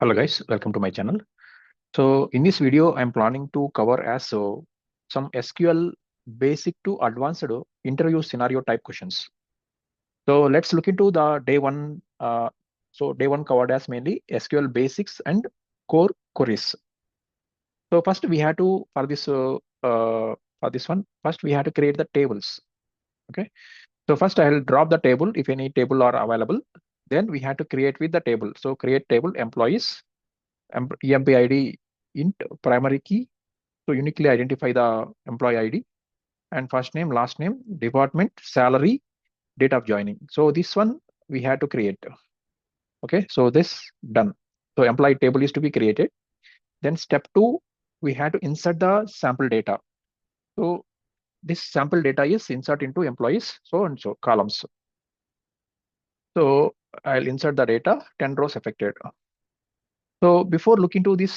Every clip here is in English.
Hello guys, welcome to my channel. So in this video, I'm planning to cover some SQL basic to advanced interview scenario type questions. So let's look into the day one. So day one covered as mainly SQL basics and core queries. So first we had to for this one, first we had to create the tables. Okay. So first I'll drop the table if any table are available. Then we had to create with the table. So create table employees. EMP int primary key to uniquely identify the employee ID and first name, last name, department, salary, date of joining. So this one we had to create. Okay, so this done. So employee table is to be created. Then step 2, we had to insert the sample data. So this sample data is insert into employees, so and so columns. So I'll insert the data, 10 rows affected. So before looking to these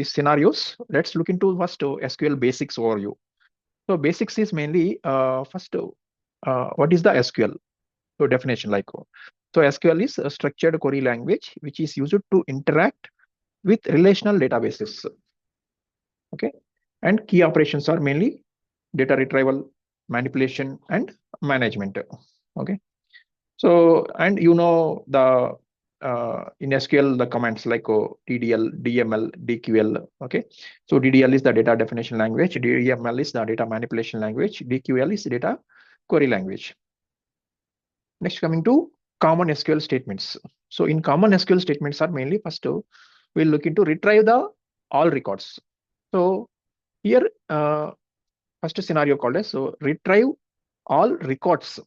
scenarios, let's look into first SQL basics overview. So basics is mainly first what is the SQL? So definition so SQL is a structured query language which is used to interact with relational databases. Okay, and key operations are mainly data retrieval, manipulation, and management. Okay, so and the in SQL the commands like DDL, DML, DQL. Okay, so DDL is the data definition language, DML is the data manipulation language, DQL is data query language. Next, coming to common SQL statements. So in common SQL statements are mainly first we'll look into retrieve the all records. So here first scenario called as so retrieve all records.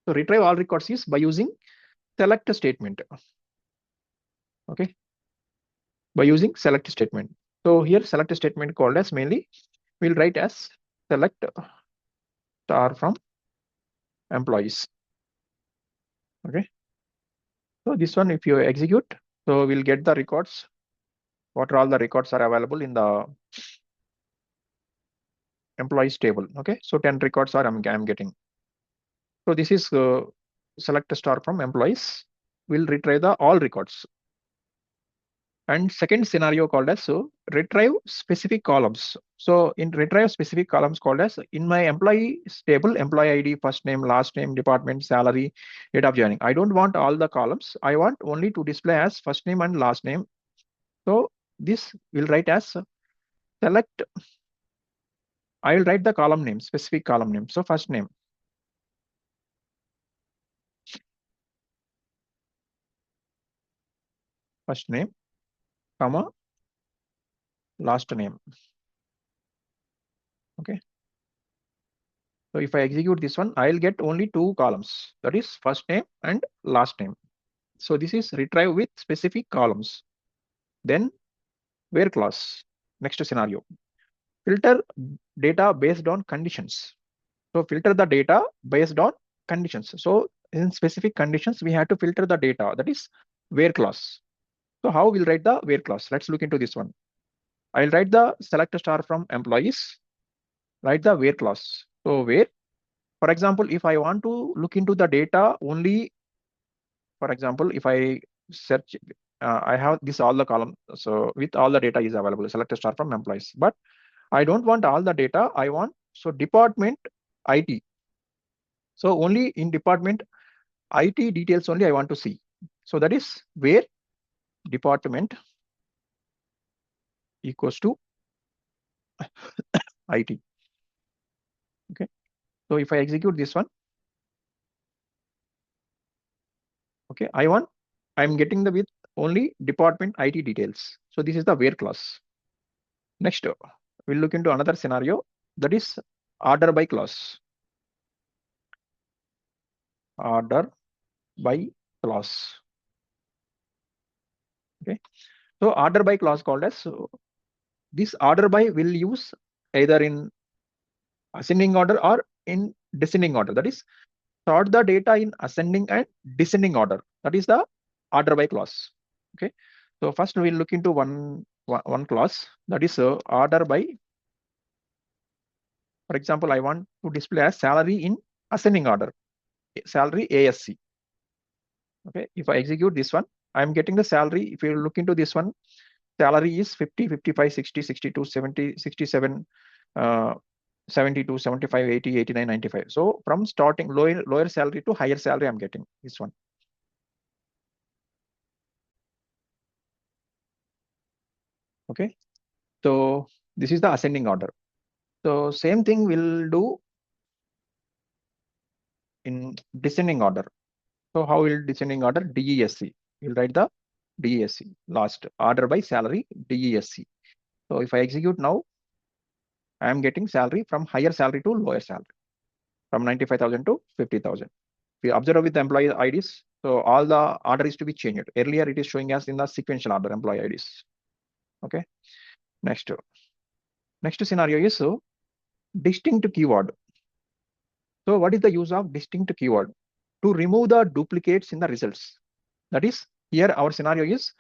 So retrieve all records is by using select statement. Okay, by using select statement. So here select statement called as mainly we'll write as select star from employees. Okay, so this one if you execute, so we'll get the records. What are all the records are available in the employees table. Okay, so 10 records are I'm getting. So this is select star from employees will retrieve the all records. And second scenario called as so retrieve specific columns. So in retrieve specific columns called as in my employees table, employee ID, first name, last name, department, salary, date of joining. I don't want all the columns. I want only to display as first name and last name. So this will write as select. I will write the column name, specific column name. So first name. First name, comma, last name. Okay. So if I execute this one, I'll get only two columns. That is first name and last name. So this is retrieve with specific columns. Then where clause. Next scenario. Filter data based on conditions. So filter the data based on conditions. So in specific conditions, we have to filter the data. That is where clause. So how we'll write the where clause? Let's look into this one. I'll write the select star from employees. Write the where clause. So where, for example, if I want to look into the data only, for example, if I search, I have this all the column. So with all the data is available, select star from employees. But I don't want all the data. I want so department IT. So only in department IT details only I want to see. So that is where department equals to IT. Okay. So if I execute this one, okay, I'm getting the with only department IT details. So this is the where clause. Next, we'll look into another scenario that is order by clause. Order by clause. Okay. So order by clause called as so this order by will use either in ascending order or in descending order. That is sort the data in ascending and descending order. That is the order by clause. Okay. So first we'll look into one clause that is order by. For example, I want to display as salary in ascending order. Salary ASC. Okay. If I execute this one, I'm getting the salary. If you look into this one, salary is 50, 55, 60, 62, 70, 67, 72, 75, 80, 89, 95. So from starting lower salary to higher salary, I'm getting this one. Okay. So this is the ascending order. So same thing we'll do in descending order. So how will descending order? DESC. We'll write the DESC last order by salary DESC. So if I execute now, I am getting salary from higher salary to lower salary, from 95,000 to 50,000. We observe with the employee IDs. So all the order is to be changed. Earlier it is showing us in the sequential order employee IDs. Okay. Next scenario is distinct keyword. So what is the use of distinct keyword? To remove the duplicates in the results. That is, here our scenario is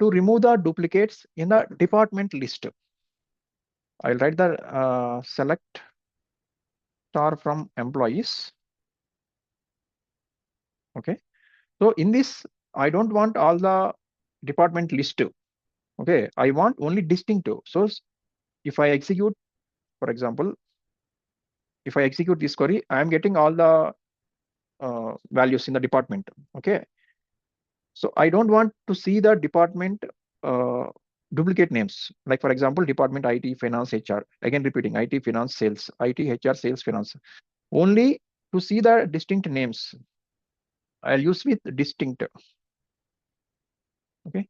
to remove the duplicates in the department list. I'll write the select star from employees. Okay. So in this, I don't want all the department list. Okay. I want only distinct. So if I execute, for example, if I execute this query, I am getting all the values in the department. Okay. So I don't want to see the department duplicate names. Like for example, department IT, finance, HR. Again repeating, IT, finance, sales, IT, HR, sales, finance. Only to see the distinct names, I'll use with distinct. Okay.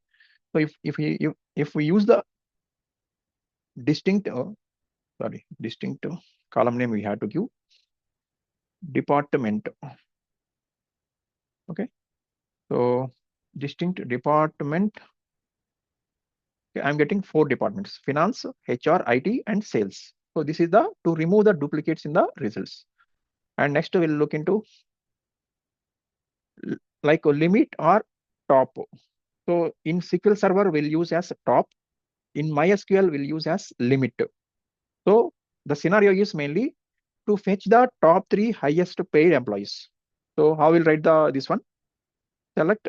So if we use the distinct, distinct column name, we have to give department. Okay. So distinct department. Okay, I'm getting 4 departments: finance, HR, IT, and sales. So this is the to remove the duplicates in the results. And next we'll look into like a limit or top. So in SQL Server we'll use as top. In MySQL we'll use as limit. So the scenario is mainly to fetch the top 3 highest paid employees. So how we'll write this one? Select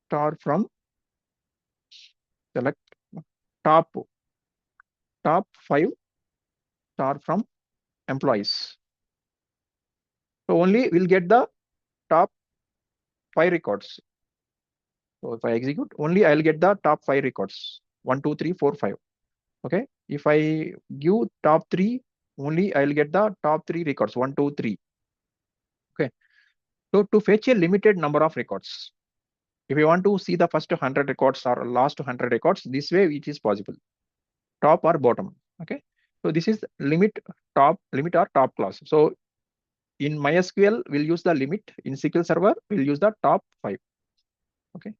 star from select top 5 star from employees. So only we'll get the top 5 records. So if I execute, only I'll get the top 5 records. 1, 2, 3, 4, 5. Okay. If I give top 3, only I'll get the top 3 records. 1, 2, 3. Okay. So to fetch a limited number of records, if you want to see the first 100 records or last 100 records, this way it is possible. Top or bottom. Okay. So this is limit or top clause. So in MySQL, we'll use the limit. In SQL Server, we'll use the top 5. Okay.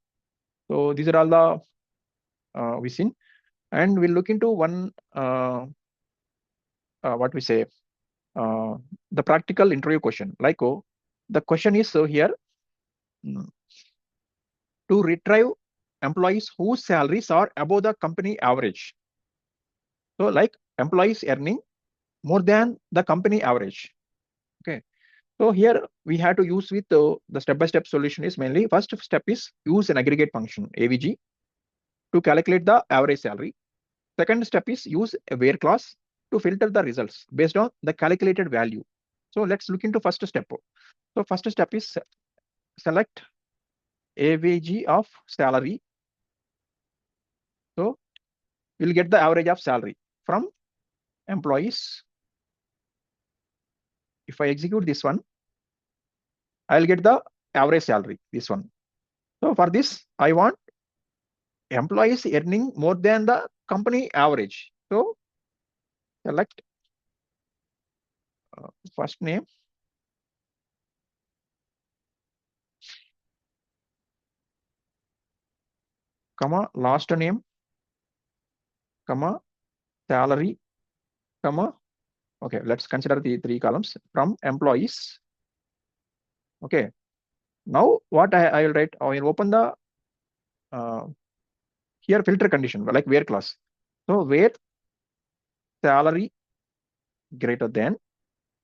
So these are all the we seen. And we'll look into one, what we say, the practical interview question. Like, the question is here, to retrieve employees whose salaries are above the company average. So like employees earning more than the company average. Okay. So here we have to use with the step-by-step solution is mainly first step is use an aggregate function AVG to calculate the average salary. Second step is use a where clause to filter the results based on the calculated value. So let's look into first step. So first step is select AVG of salary. So we'll get the average of salary from employees. If I execute this one, I'll get the average salary, this one. So for this, I want employees earning more than the company average. So select first name, comma, last name, comma, salary, comma. Okay, let's consider the 3 columns from employees. Okay. Now what I will write, I will open the here filter condition like where clause. So where salary greater than.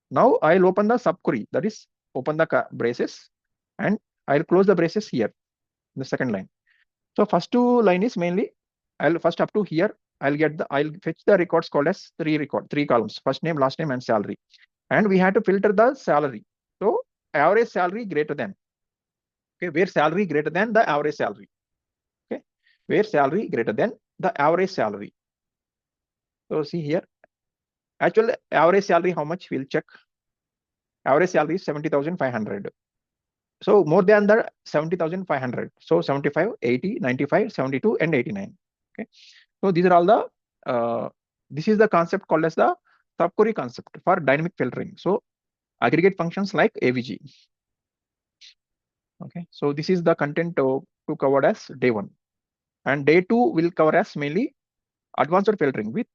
Now I'll open the subquery, that is open the braces and I'll close the braces here. the second line. So first two line is mainly, I'll first up to here, I'll fetch the records called as three columns, first name, last name, and salary. And we had to filter the salary. So average salary greater than, okay, where salary greater than the average salary. Okay, where salary greater than the average salary. So see here, actual average salary, how much we'll check. Average salary is 70,500. So more than the 70,500. So 75, 80, 95, 72, and 89. Okay. So these are all the, this is the concept called as the subquery concept for dynamic filtering. So aggregate functions like AVG. Okay. So this is the content to cover as day 1. And day 2 will cover as mainly advanced filtering with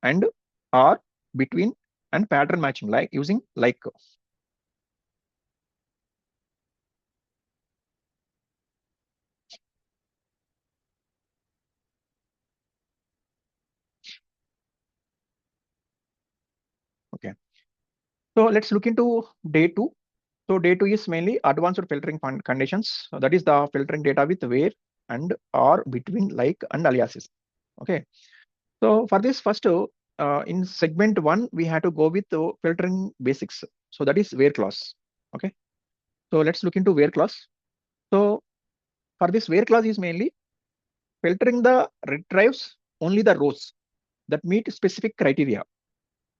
and, or, between, and pattern matching, like using like. Okay. So let's look into day 2. So day 2 is mainly advanced filtering conditions. So that is the filtering data with where and, or, between, like, and aliases. Okay. So for this first, in segment 1, we had to go with filtering basics. So that is where clause. Okay. So let's look into where clause. So for this where clause is mainly filtering the retrieves only the rows that meet specific criteria.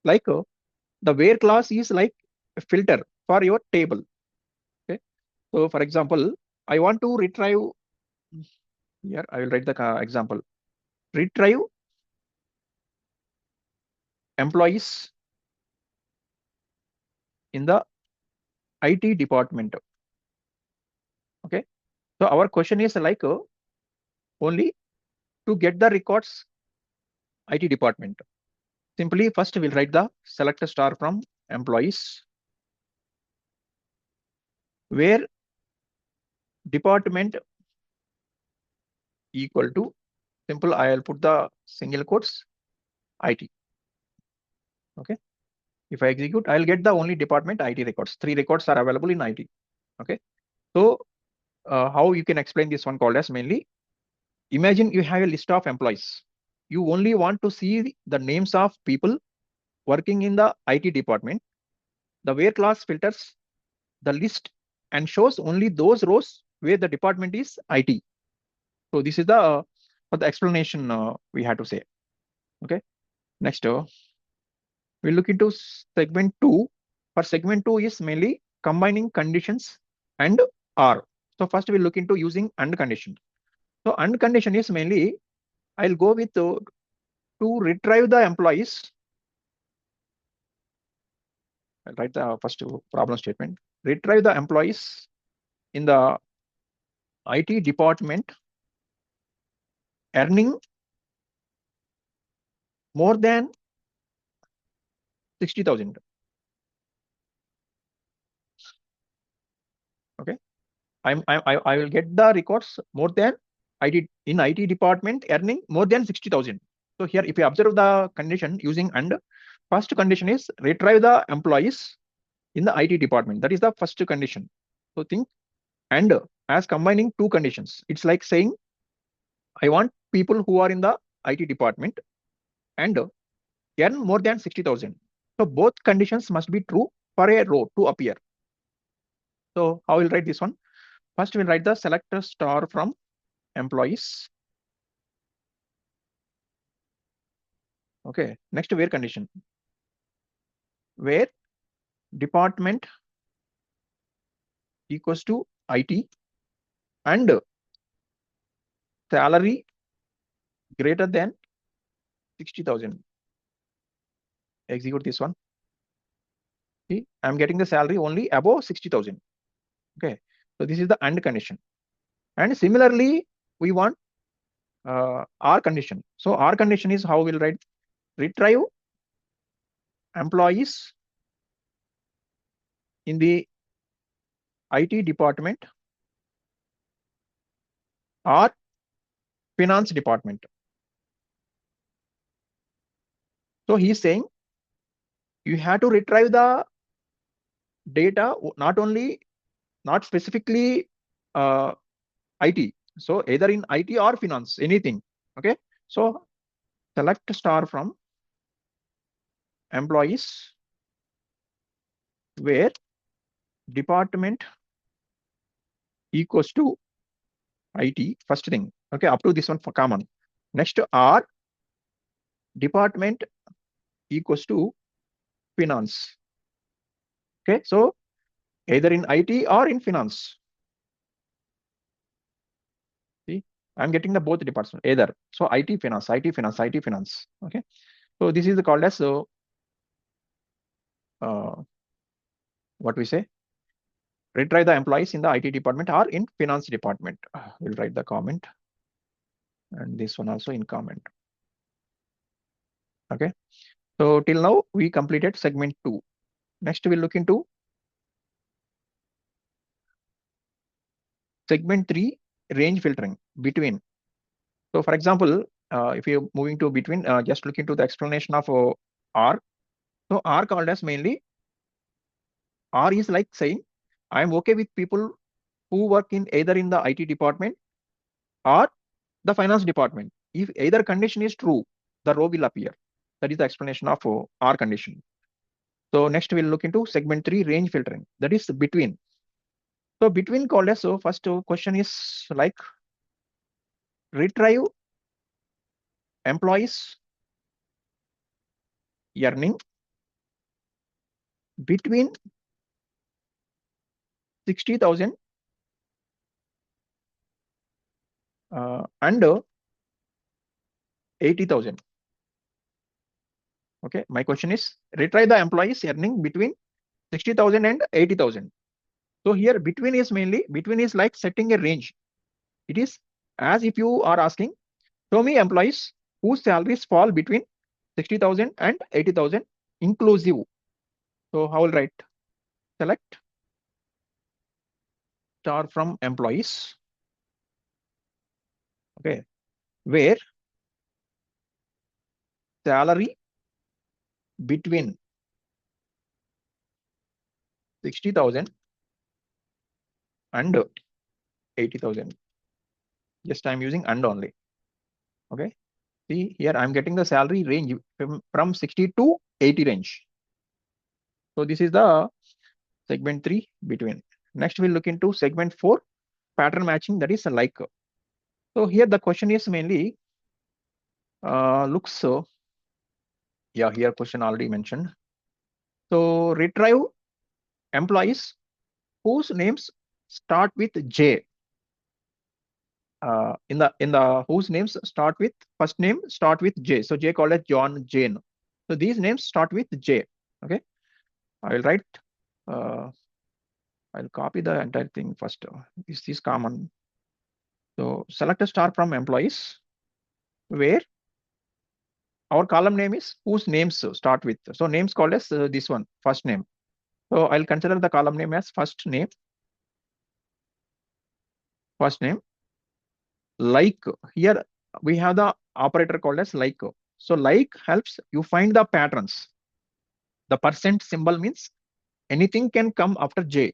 Like the where clause is like a filter for your table. Okay. So for example, I want to retrieve, here I will write the example. Retrieve employees in the IT department. Okay. So our question is like only to get the records IT department. Simply first we'll write the select star from employees where department equal to, simple, I'll put the single quotes IT. Okay. If I execute, I'll get the only department IT records. 3 records are available in IT. Okay. So how you can explain this one called as mainly, imagine you have a list of employees. You only want to see the names of people working in the IT department. The where clause filters the list and shows only those rows where the department is IT. So this is the for the explanation we had to say. Okay. Next, we'll look into segment 2. For segment 2 is mainly combining conditions and or. So first we'll look into using and condition. So and condition is mainly, I'll go with to retrieve the employees. I'll write the first problem statement. Retrieve the employees in the IT department earning more than 60,000. Okay. I will get the records more than IT in IT department earning more than 60,000. So here, if you observe the condition using and, first condition is retrieve the employees in the IT department. That is the first condition. So think and as combining 2 conditions. It's like saying I want people who are in the IT department and earn more than 60,000. So both conditions must be true for a row to appear. So how we'll write this one? First, we'll write the select star from employees. Okay. Next, where condition. Where department equals to IT and salary greater than 60,000. Execute this one. See, I'm getting the salary only above 60,000. Okay. So this is the and condition. And similarly, we want R condition. So R condition is how we'll write retrieve employees in the IT department or finance department. So he's saying you have to retrieve the data not specifically IT. So either in IT or finance, anything. Okay. So select star from employees where department equals to IT, first thing. Okay, up to this one for common. Next R department equals to finance. Okay, so either in IT or in finance. See, I'm getting the both departments either. So IT finance, IT finance, IT finance. Okay, so this is called as what we say, retry the employees in the IT department or in finance department. We'll write the comment, and this one also in comment. Okay, so till now we completed segment 2. Next we'll look into segment 3, range filtering between. So for example, if you're moving to between, just look into the explanation of R. So R called as mainly, R is like saying, I'm okay with people who work in either in the IT department or the finance department. If either condition is true, the row will appear. That is the explanation of R condition. So next we'll look into segment 3, range filtering. That is between. So between called as, so first question is like, retrieve employees earning between 60,000 and 80,000. Okay, my question is, retry the employees earning between 60,000 and 80,000. So here between is mainly, between is like setting a range. It is as if you are asking, show me employees whose salaries fall between 60,000 and 80,000 inclusive. So how will write? Select star from employees. Okay, where salary between 60,000 and 80,000. Just I'm using and only. Okay. See here, I'm getting the salary range from 60 to 80 range. So this is the segment 3 between. Next, we'll look into segment 4, pattern matching, that is like. So here the question is mainly looks so. Yeah, here question already mentioned. So retrieve employees whose names start with J. In the whose names start with first name start with J. So J called as John, Jane. So these names start with J. Okay, I will write. I'll copy the entire thing first. This is common. So select a star from employees where our column name is whose names start with. So names called as this one, first name. So I'll consider the column name as first name. First name. Like, here we have the operator called as like. So like helps you find the patterns. The percent symbol means anything can come after J.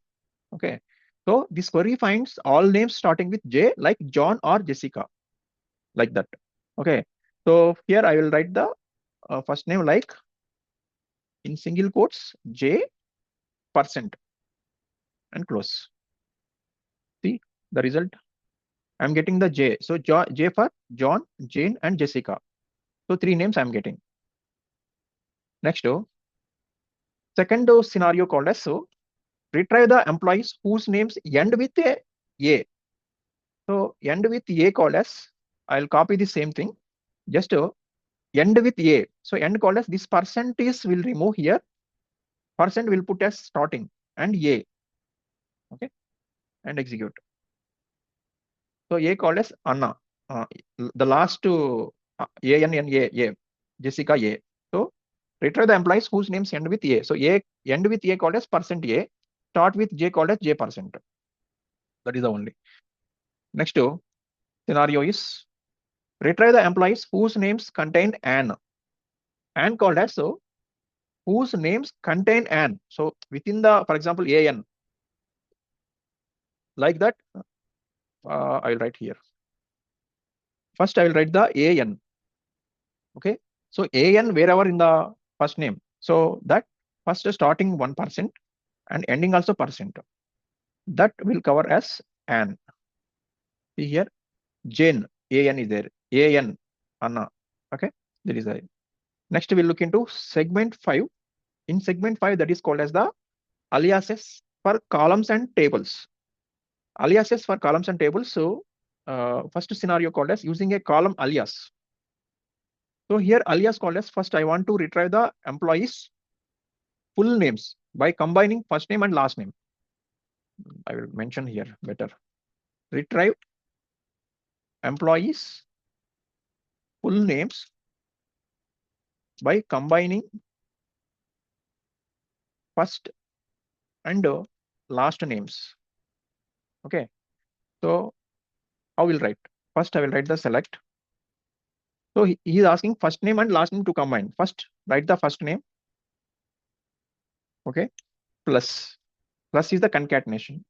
Okay. So this query finds all names starting with J, like John or Jessica, like that. Okay. So here I will write the first name like in single quotes J percent and close. See the result. I'm getting the J. So J for John, Jane, and Jessica. So 3 names I'm getting. Next, second scenario called as, so retrieve the employees whose names end with A. So end with A called as, I'll copy the same thing. Just end with A. So end called as this percent is will remove here. Percent will put as starting and A. Okay, and execute. So A called as Anna. The last two A and A, Jessica A. So retrieve the employees whose names end with A. So A end with A called as percent A. Start with J called as J percent. That is the only. Next scenario is retrieve the employees whose names contain an. An called as, so whose names contain an. So within the, for example, AN. Like that. I will write here. First, I will write the AN. Okay. So AN wherever in the first name. So that first starting 1% and ending also percent. That will cover as an. See here, Jane, AN is there. AN, Anna. Okay. There is a. Next, we'll look into segment 5. In segment 5, that is called as the aliases for columns and tables. Aliases for columns and tables. So first scenario called as using a column alias. So here alias called as first I want to retrieve the employees full names by combining first name and last name. I will mention here better. Retrieve employees full names by combining first and last names. Okay. So how will write? First I will write the select. So he is asking first name and last name to combine. First write the first name. Okay. Plus is the concatenation.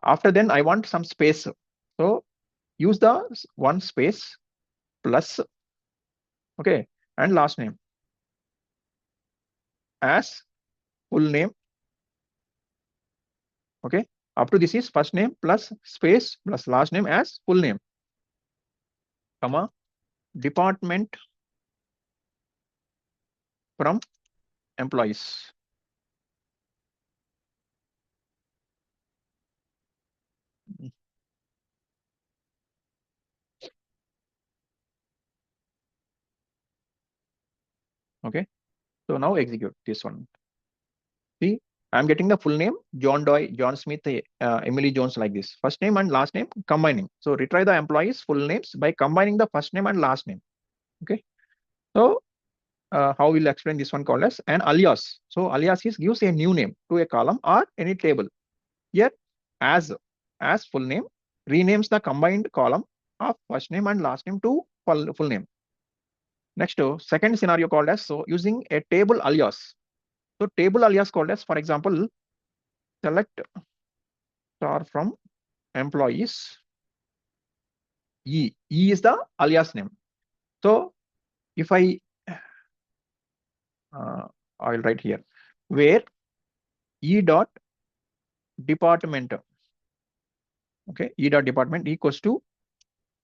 After then I want some space. So use the one space plus, okay, and last name as full name. Okay. Up to this is first name plus space plus last name as full name, comma, department from employees. Okay. So now execute this one. See, I'm getting the full name, John Doe, John Smith, Emily Jones, like this. First name and last name combining. So retry the employees full names by combining the first name and last name. Okay. So how we'll explain this one called as an alias. So alias gives a new name to a column or any table. Here as full name renames the combined column of first name and last name to full name. Next, second scenario called as, so using a table alias. So table alias called as, for example, select star from employees. E is the alias name. So if I will write here where E dot department, okay, E dot department equals to,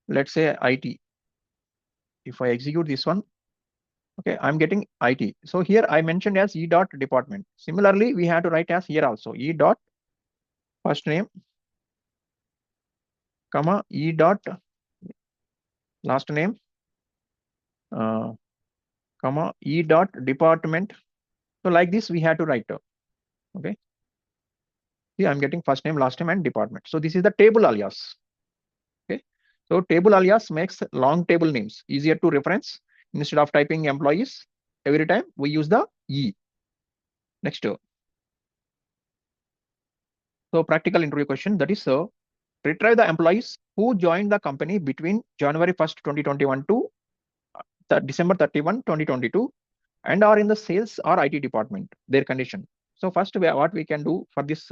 let's say, IT. If I execute this one, okay, I'm getting IT. So here I mentioned as E dot department. Similarly, we have to write as here also E dot first name, comma, E dot last name, comma, E dot department. So like this we have to write. Okay. See, I'm getting first name, last name, and department. So this is the table alias. Okay. So table alias makes long table names easier to reference. Instead of typing employees every time, we use the E. Next. So practical interview question, that is, retrieve the employees who joined the company between January 1st, 2021 to December 31, 2022, and are in the sales or IT department, their condition. So first, what we can do for this,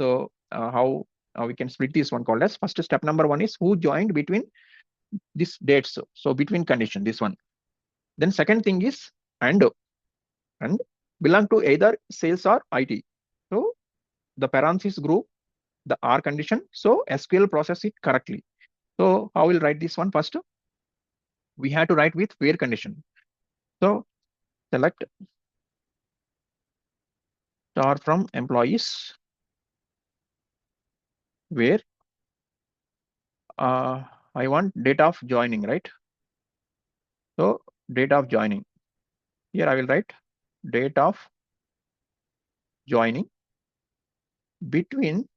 how we can split this one called as, first step number 1 is who joined between these dates. So between condition, this one. Then second thing is and belong to either sales or IT. So the parenthesis group the R condition. So SQL process it correctly. So how we'll write this one first? We have to write with where condition. So select star from employees where I want date of joining, right? So date of joining. Here I will write date of joining between.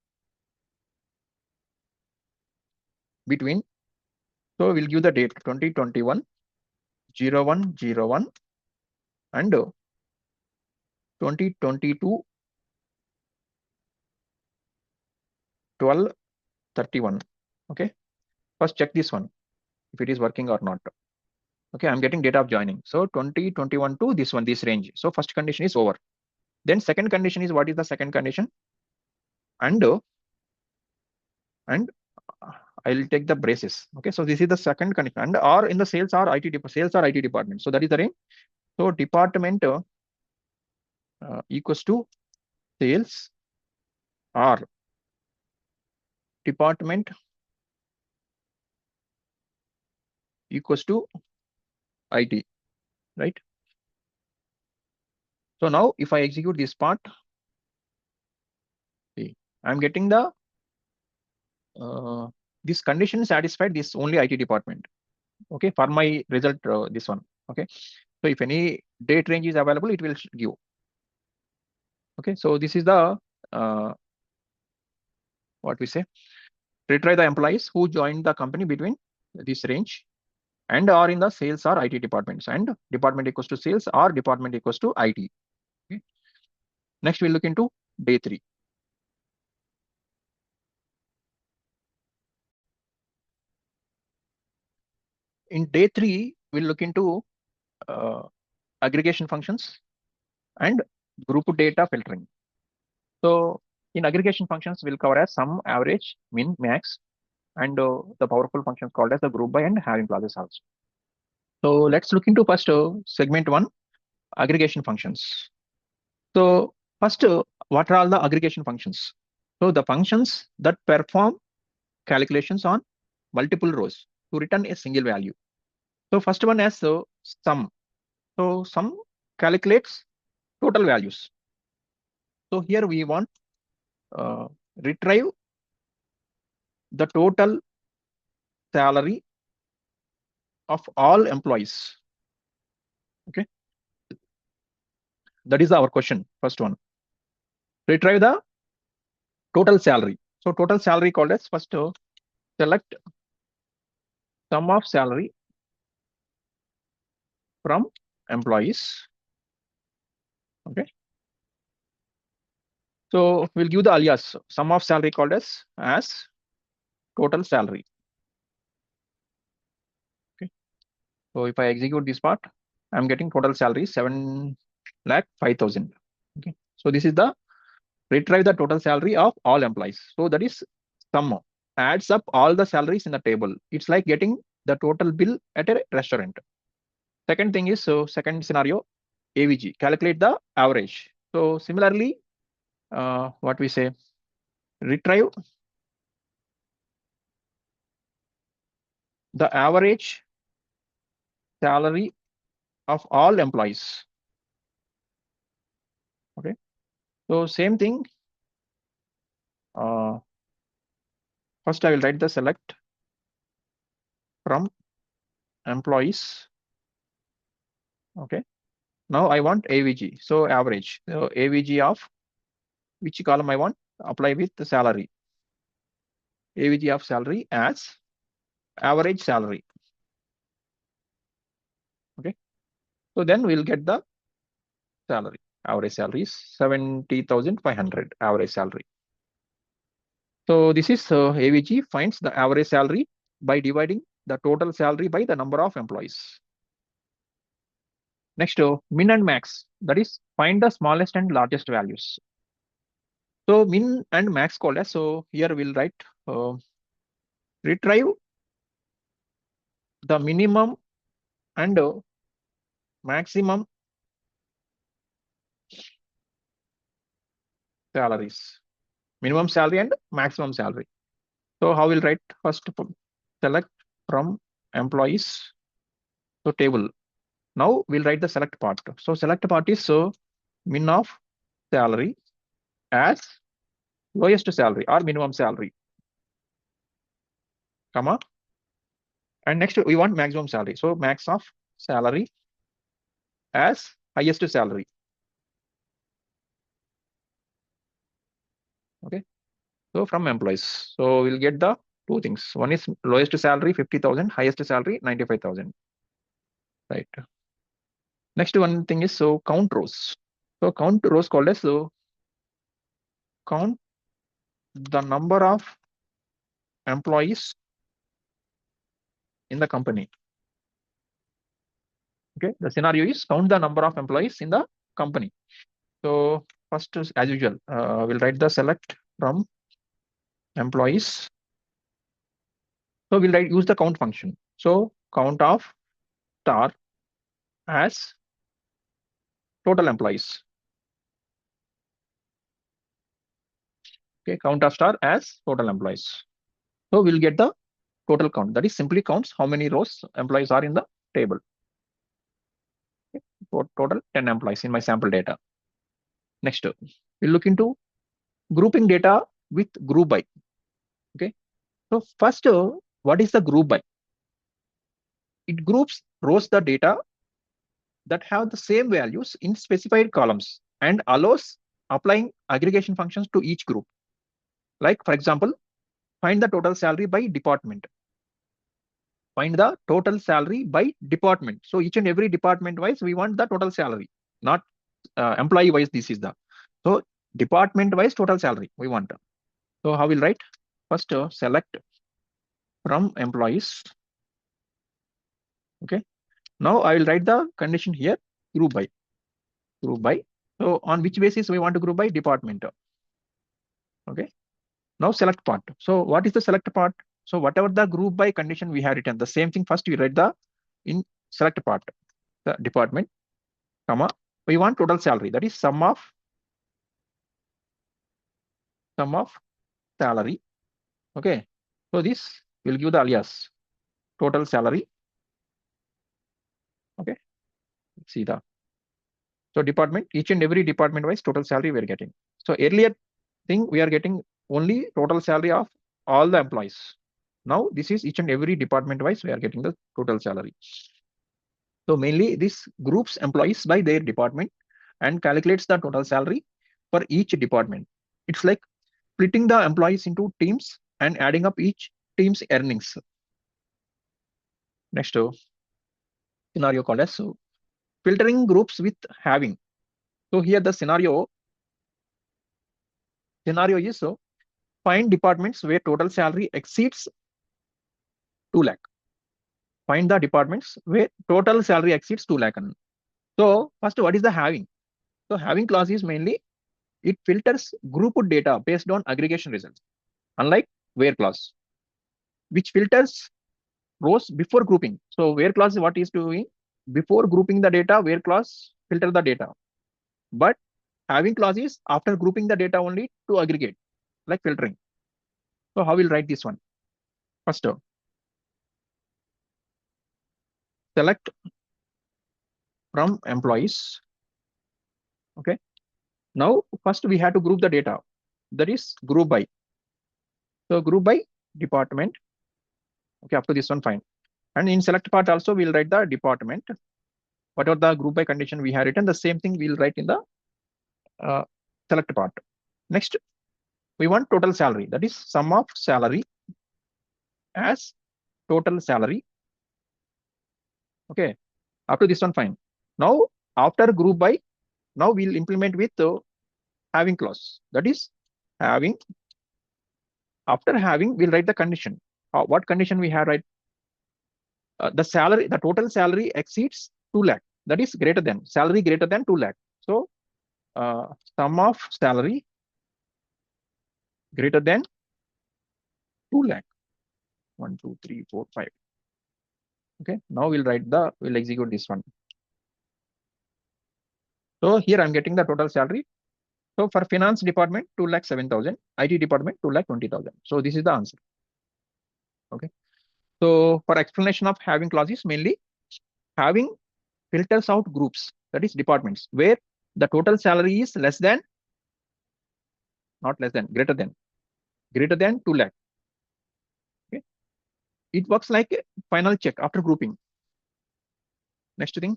So we'll give the date 2021 01/01 and 2022 12/31. Okay. First check this one if it is working or not. Okay, I'm getting date of joining. So 2021 to this one, this range. So first condition is over. Then second condition is, what is the second condition? And I will take the braces. Okay, so this is the second condition. And or in the sales or IT department. So that is the range. So department equals to sales or department equals to IT, right? So now if I execute this part, see, I'm getting the this condition satisfied this only IT department. Okay, for my result, this one. Okay, so if any date range is available, it will give. Okay, so this is the what we say, retry the employees who joined the company between this range and are in the sales or IT departments, and department equals to sales or department equals to IT. Okay. Next, we'll look into day 3. In day 3, we'll look into aggregation functions and group data filtering. So in aggregation functions, we'll cover as sum, average, min, max, and the powerful functions called as the group by and having clauses also. So let's look into first segment 1, aggregation functions. So first, what are all the aggregation functions? So the functions that perform calculations on multiple rows to return a single value. So first one has sum. So sum calculates total values. So here we want retrieve the total salary of all employees. Okay, that is our question. First one, retrieve the total salary. So total salary called as first select sum of salary from employees. Okay, so we'll give the alias sum of salary called as total salary. Okay, so if I execute this part, I'm getting total salary 7,05,000. Okay, so this is the retrieve the total salary of all employees. So that is sum, adds up all the salaries in the table. It's like getting the total bill at a restaurant. Second thing is, so second scenario, AVG, calculate the average. So similarly, what we say, retrieve the average salary of all employees. Okay, so same thing. First, I will write the select from employees. Okay, now I want AVG, so average. So AVG of which column I want? Apply with the salary. AVG of salary as average salary. Okay, so then we'll get the salary. Average salary is 70,500 average salary. So this is AVG finds the average salary by dividing the total salary by the number of employees. Next, min and max, that is find the smallest and largest values. So min and max called as, so here we'll write retrieve the minimum and maximum salaries, minimum salary and maximum salary. So how we'll write? First, select from employees, so table. Now we'll write the select part. So select part is min of salary as lowest salary or minimum salary, comma, and next we want maximum salary. So max of salary as highest salary. Okay, so from employees, so we'll get the two things. One is lowest salary 50,000, highest salary 95,000. Right. Next one thing is count rows. So count rows called as count the number of employees in the company. Okay, the scenario is count the number of employees in the company. So first, as usual, we'll write the select from employees So we'll use the count function. So count of star as total employees. Okay, count of star as total employees. So we'll get the total count. That is simply counts how many rows employees are in the table. Okay. For total 10 employees in my sample data. Next, we'll look into grouping data with group by. Okay. So first, what is the group by? It groups rows the data that have the same values in specified columns and allows applying aggregation functions to each group. Like, for example, find the total salary by department. Find the total salary by department. So each and every department wise, we want the total salary, not employee wise. This is the so department wise total salary we want. So how we'll write? First, select from employees. Okay. Now I will write the condition here, group by. Group by. So on which basis we want to group by? Department. Okay. Now select part. So what is the select part? So whatever the group by condition we have written, the same thing first we write the in select part, the department, comma, we want total salary. That is sum of salary. Okay. So this will give the alias total salary. Okay. See the so department, each and every department wise total salary we are getting. So earlier thing we are getting only total salary of all the employees. Now this is each and every department wise we are getting the total salary. So mainly this groups employees by their department and calculates the total salary for each department. It's like splitting the employees into teams and adding up each team's earnings. Next scenario called as filtering groups with having. So here the scenario is find departments where total salary exceeds 2 lakh. Find the departments where total salary exceeds 2 lakh. So first, what is the having? So having clause is mainly it filters grouped data based on aggregation results, unlike where clause, which filters rows before grouping. So where clause what is doing? Before grouping the data, where clause filter the data. But having clause is after grouping the data only to aggregate, like filtering. So how we'll write this one? First, select from employees. Okay. Now, first we have to group the data. That is group by. So group by department. Okay, up to this one, fine. And in select part also, we'll write the department. Whatever the group by condition we have written, the same thing we'll write in the select part. Next, we want total salary. That is sum of salary as total salary. Okay, up to this one, fine. Now, after group by, now we'll implement with having clause. That is having. After having, we'll write the condition. What condition we have, right? The total salary exceeds 2 lakh. That is greater than salary greater than 2 lakh. So sum of salary greater than 2 lakh. 1, 2, 3, 4, 5. Okay. Now we'll execute this one. So here I'm getting the total salary. So for finance department, 2,07,000. IT department, 2,20,000. So this is the answer. Okay. So for explanation of having clauses, mainly having filters out groups, that is departments, where the total salary is less than, not less than, greater than 2 lakh. Okay. It works like a final check after grouping. Next thing,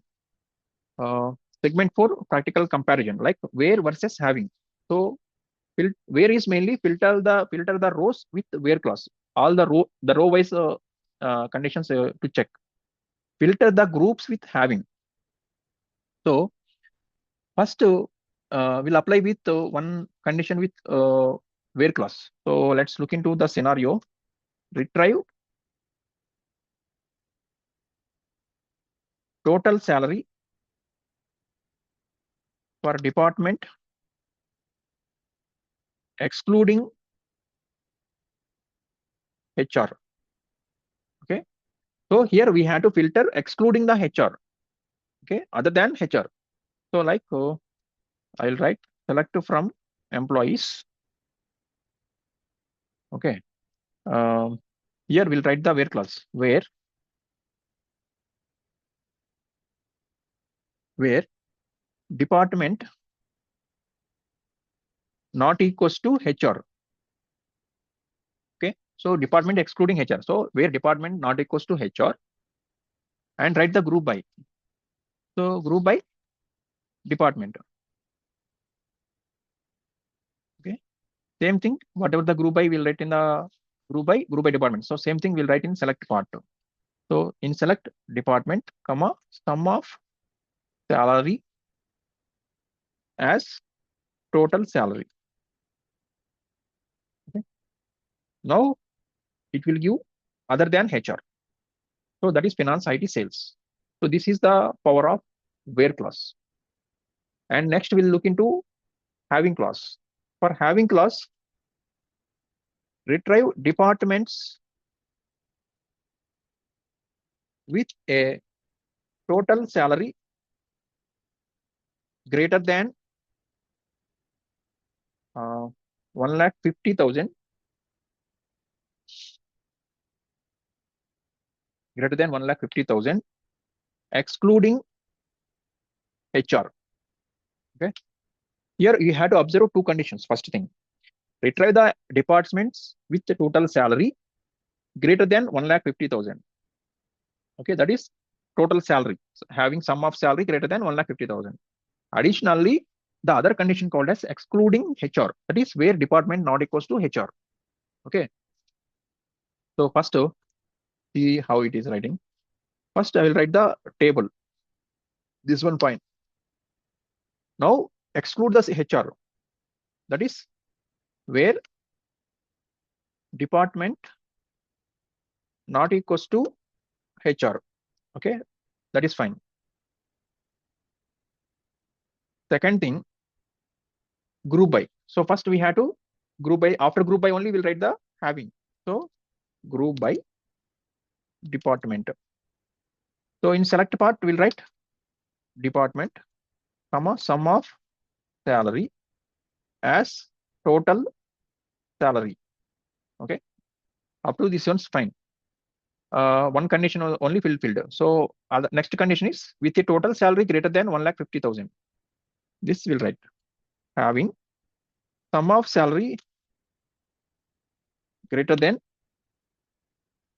segment 4, practical comparison, like where versus having. So where is mainly filter the rows with where clause. All the row wise conditions to check. Filter the groups with having. So first we'll apply with one condition with where clause. So let's look into the scenario. Retrieve total salary for department excluding HR. So here we have to filter excluding the HR, okay, other than HR. So like I'll write select from employees. Okay. Here we'll write the where clause, where department not equals to HR. Okay. So department excluding HR. So where department not equals to HR, and write the group by. So group by department. Okay. Same thing, whatever the group by we'll write in the group by department. So same thing we'll write in select part. So in select department, comma, sum of salary as total salary. Okay. Now it will give other than HR. So that is finance, IT, sales. So this is the power of where clause. And next we'll look into having clause. For having clause, retrieve departments with a total salary greater than 1,50,000, greater than 1,50,000, excluding HR. Okay. Here you have to observe two conditions. First thing, retrieve the departments with the total salary greater than 1,50,000. Okay, that is total salary, so having sum of salary greater than 1,50,000. Additionally, the other condition called as excluding HR, that is where department not equals to HR. Okay. So first, see how it is writing. First, I will write the table. This one fine. Now exclude the HR. That is where department not equals to HR. Okay, that is fine. Second thing, group by. So first we have to group by. After group by only we'll write the having. So group by department. So in select part we'll write department, comma, sum of salary as total salary. Okay, up to this one's fine. One condition only fulfilled. So next condition is with a total salary greater than 1,50,000. This will write having sum of salary greater than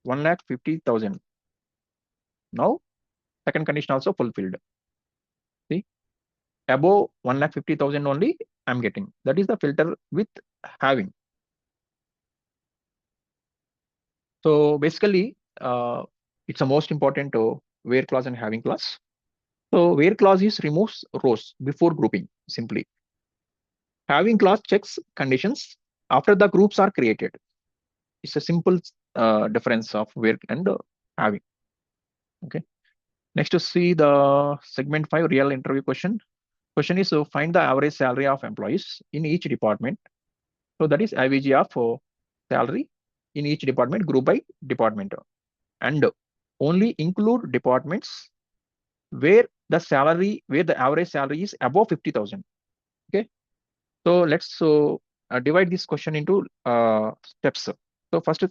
1,50,000. Now second condition also fulfilled. See, above 1,50,000 only I'm getting. That is the filter with having. So basically, it's the most important where clause and having clause. So where clause is removes rows before grouping simply. Having clause checks conditions after the groups are created. It's a simple difference of where and having. Okay. Next to see the segment 5 real interview question. Question is find the average salary of employees in each department. So that is average of salary in each department, group by department, and only include departments where the average salary is above 50,000. Okay. So let's divide this question into steps. So first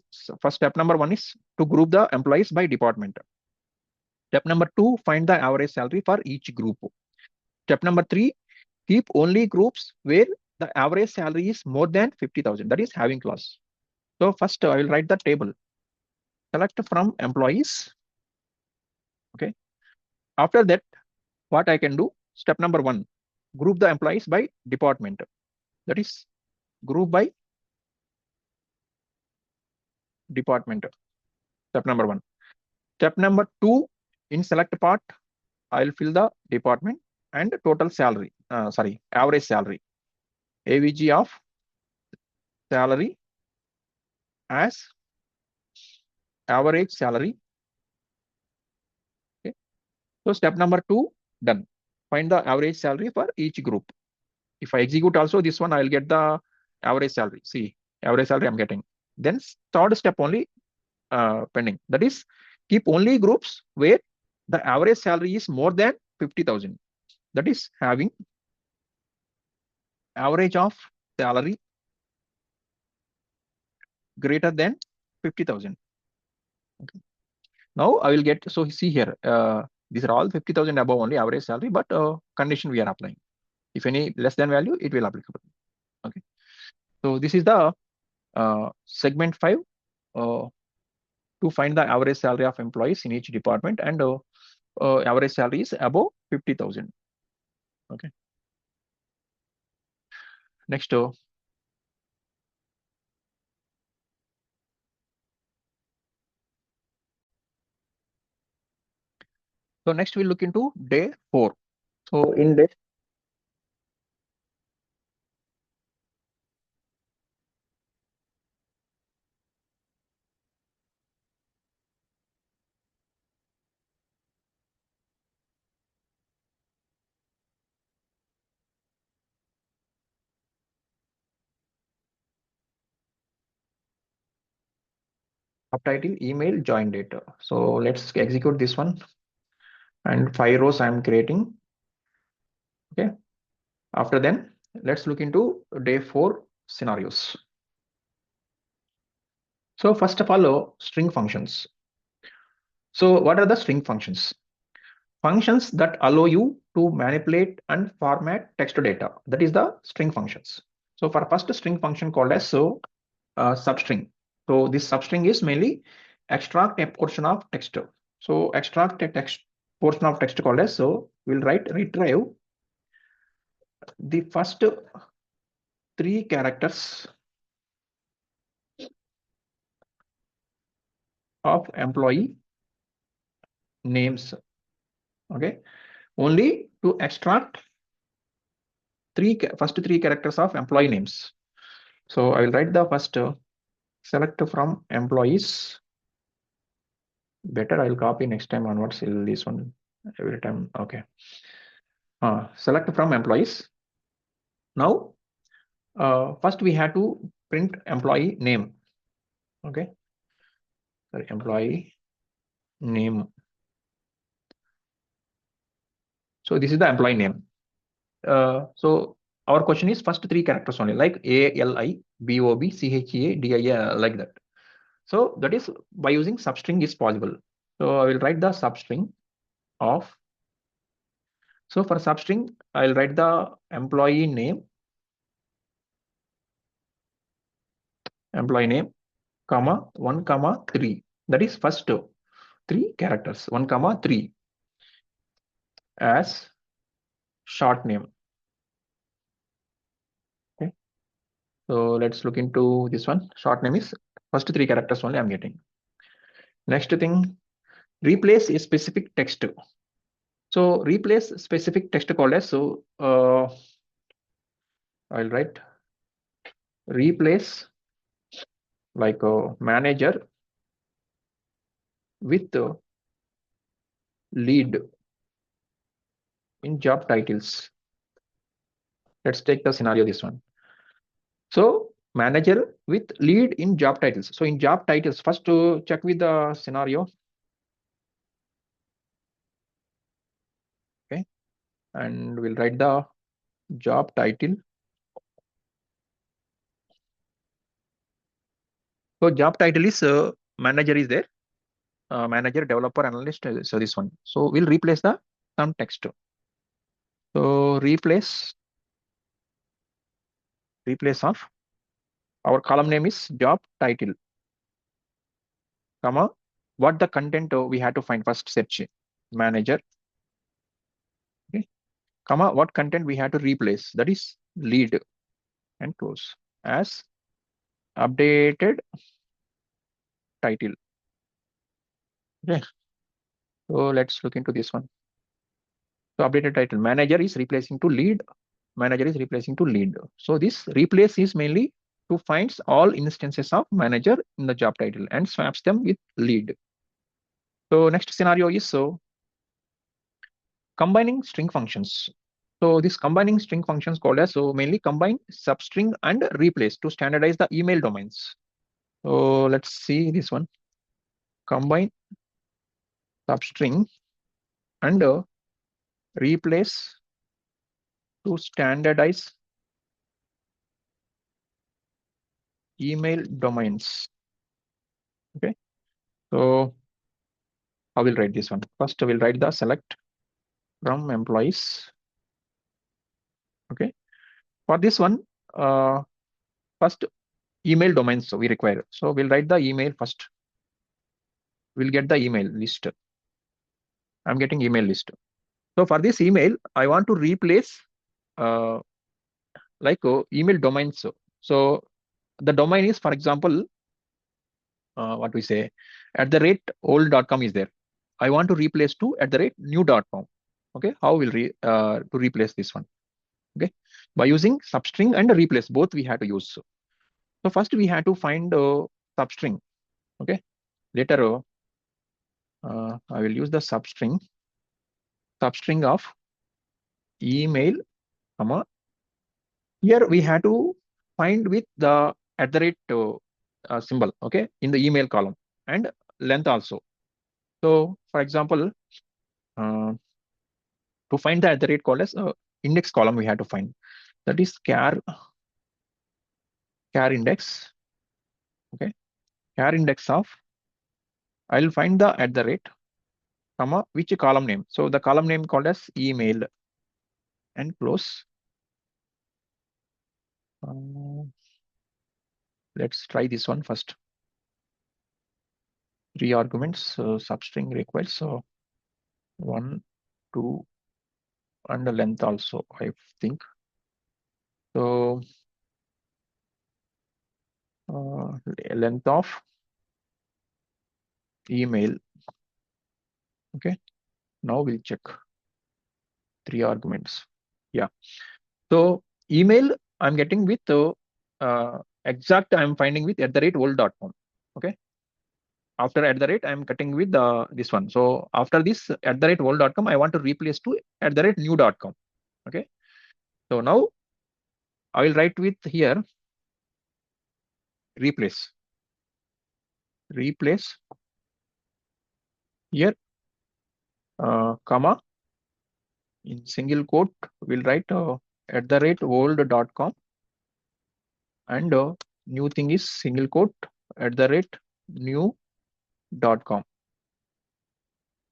step number 1 is to group the employees by department. Step number 2, find the average salary for each group. Step number 3, keep only groups where the average salary is more than 50,000. That is having clause. So first I will write the table. Select from employees. Okay. After that, what I can do? Step number 1, group the employees by department. That is group by department. Step number 1. Step number 2, in select part, I will fill the department and total salary. Average salary. AVG of salary as average salary. Okay. So step number 2 done. Find the average salary for each group. If I execute also this one, I will get the average salary. See, average salary I'm getting. Then third step only pending. That is Keep only groups where the average salary is more than 50,000. That is having average of salary greater than 50,000. Okay. Now I will get, so see here, these are all 50,000 above only average salary, but condition we are applying. If any less than value, it will applicable. Okay. So this is the segment 5 to find the average salary of employees in each department, and average salary is above 50,000. Okay. Next, so next we'll look into day 4. So in day subtitle email join data. So let's execute this one, and 5 rows I am creating. Okay. After then, let's look into day 4 scenarios. So first of all, string functions. So what are the string functions? Functions that allow you to manipulate and format text data. That is the string functions. So for first string function called as SUBSTRING. So this SUBSTRING is mainly extract a portion of text. So extract a text portion of text called as, so we'll write retrieve the first 3 characters of employee names. Okay, only to extract first 3 characters of employee names. So I will write the first select from employees. Better I'll copy next time onwards. This one every time. Okay. Select from employees. Now, first we have to print employee name. Okay. Sorry, employee name. So this is the employee name. So our question is first 3 characters only, like ALI, BOB, CHA, DIA, like that. So that is by using substring is possible. So I will write the substring of. So for substring, I'll write the employee name, comma 1, comma 3. That is first 3 characters, 1, comma 3 as short name. Okay. So let's look into this one. Short name is first 3 characters only I'm getting. Next thing, replace a specific text. So replace specific text called as, so I'll write replace like a manager with lead in job titles. Let's take the scenario this one. So manager with lead in job titles. So in job titles, first to check with the scenario. Okay, and we'll write the job title. So job title is manager is there, manager, developer, analyst. So this one. So we'll replace the some text. So replace of our column name is job title, comma what the content we have to find first, search manager. Okay, comma what content we have to replace, that is lead, and close as updated title. Okay, so let's look into this one. So updated title, manager is replacing to lead, manager is replacing to lead. So this replace is mainly to finds all instances of manager in the job title and swaps them with lead. So next scenario is combining string functions. So this combining string functions called as, so mainly combine substring and replace to standardize the email domains. So let's see this one. Combine substring and replace to standardize email domains. Okay, so I will write this one. First, I will write the select from employees. Okay, for this one, first email domains we require. So we'll write the email first. We'll get the email list. I'm getting email list. So for this email, I want to replace uh, email domains. So the domain is, for example, what we say, @old.com is there. I want to replace to @new.com. Okay, how will to replace this one? Okay, by using substring and replace, both we have to use. So first we have to find substring. Okay, later I will use the substring of email, comma. Here we have to find with the symbol. Okay, in the email column and length also. So for example, to find the @ called as index column, we have to find that is char index. Okay, char index of, I will find the @ comma which column name. So the column name called as email and close. Let's try this one first. 3 arguments, substring requires so 1, 2, and the length also, I think. So length of email. Okay, now we'll check 3 arguments. Yeah, so email I'm getting with exact I'm finding with @old.com. Okay, after I'm cutting with this one. So after this @old.com, I want to replace to @new.com. Okay, so now I will write with here replace here, comma, in single quote we'll write @old.com, and new thing is single quote @new.com.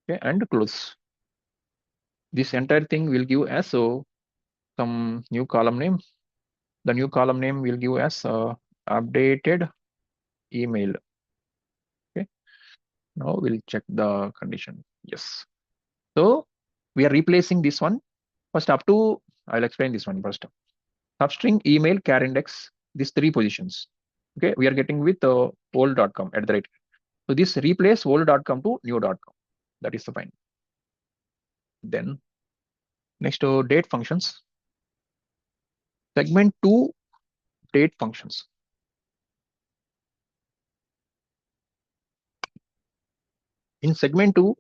Okay, and close. This entire thing will give as some new column name. The new column name will give as updated email. Okay, now we'll check the condition. Yes, so we are replacing this one first up to, I'll explain this one first. Substring, email, char index, these 3 positions. Okay, we are getting with old.com @. So this replace old.com to new.com. That is the fine. Then next date functions. Segment 2 date functions. In segment 2,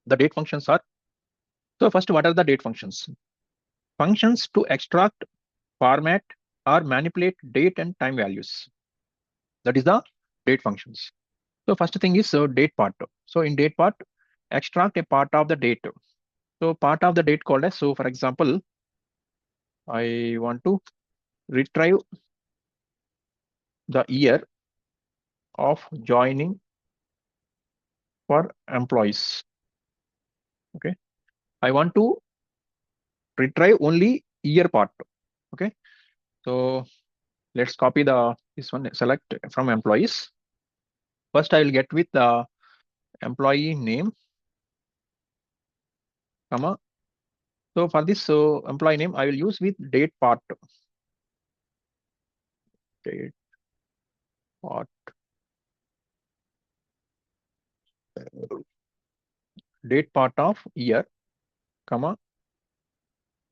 the date functions are, so first, what are the date functions? Functions to extract, format, or manipulate date and time values. That is the date functions. So first thing is date part. So in date part, extract a part of the date. So part of the date called as, so for example, I want to retrieve the year of joining for employees. Okay, I want to retrieve only year part. Okay, so let's copy this one, select from employees. First I will get with the employee name, comma. So for this employee name, I will use with date part. Date part, date part of year, comma,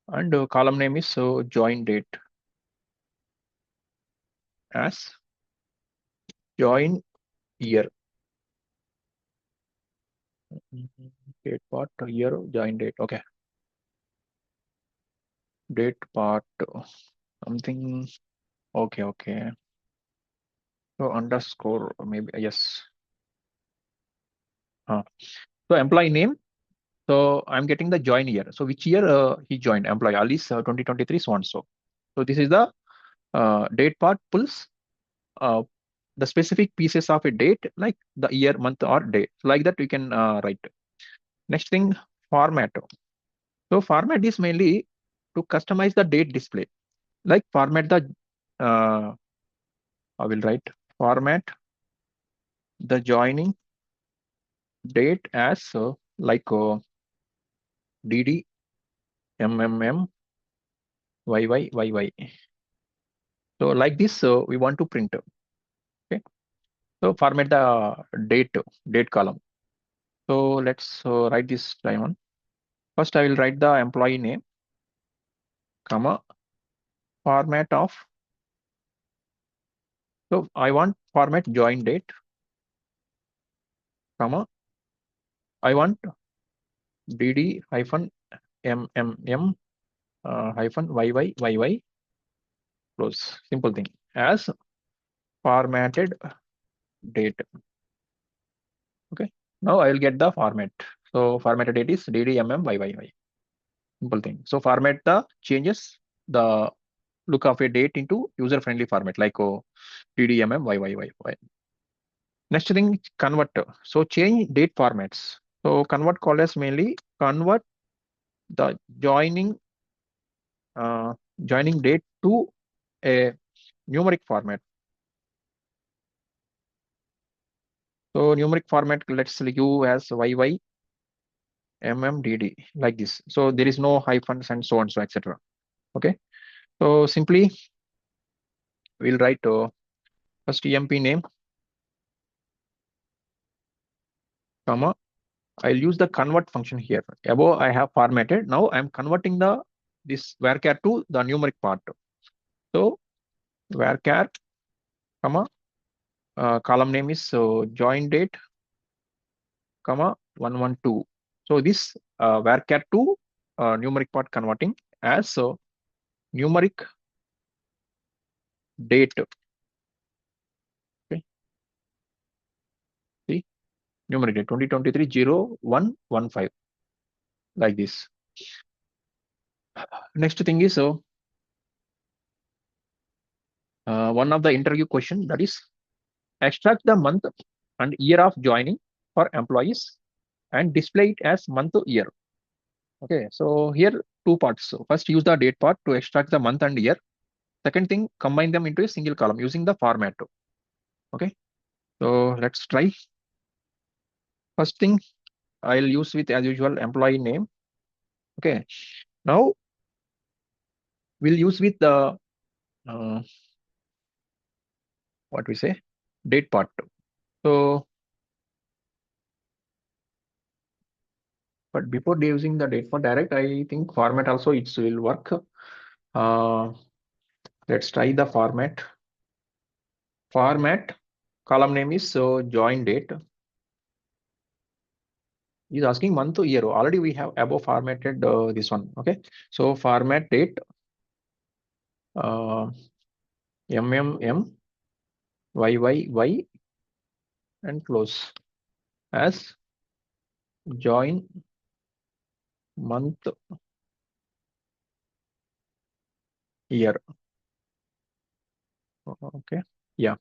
and column name is join date as join year. Date part, year, join date. Okay, date part something. Okay, okay. So underscore maybe, yes. So employee name. So I'm getting the join year. So which year he joined? Employee Alice 2023 so and so. So this is the date part pulls uh, the specific pieces of a date like the year, month, or day. Like that we can write. Next thing, format. So format is mainly to customize the date display. Like format the I will write format the joining date as like DD MMM YY. So like this we want to print. Okay. So format the date column. So let's write this line. First I will write the employee name, comma, format of. So I want format join date, comma, I want DD hyphen MMM hyphen YY close. Simple thing as formatted date. Okay. Now I will get the format. So formatted date is DDMMYYY. Simple thing. So format the changes the look of a date into user-friendly format like DDMMYYY. Next thing, convert. So change date formats. So convert called as mainly convert the joining date to a numeric format. So numeric format, let's give as YYMMDD like this. So there is no hyphens and so on, so etc. Okay. So simply we'll write first EMP name, comma. I'll use the convert function here. Above I have formatted. Now I'm converting this varchar to the numeric part. So varchar, comma, column name is join date, comma 112. So this varchar to numeric part converting as numeric date. Okay, see numeric date 2023-0115 like this. Next thing is one of the interview question, that is extract the month and year of joining for employees and display it as month year. Okay, so here two parts. So first use the date part to extract the month and year. Second thing, combine them into a single column using the format. Okay, so let's try. First thing I'll use with as usual employee name. Okay, now we'll use with the what we say date part. So but before using the date part direct, I think format also it will work. Let's try the format. Format column name is join date. Is asking month to year. Already we have above formatted this one. Okay, so format date MMM YYY and close as join month year. Okay, yeah.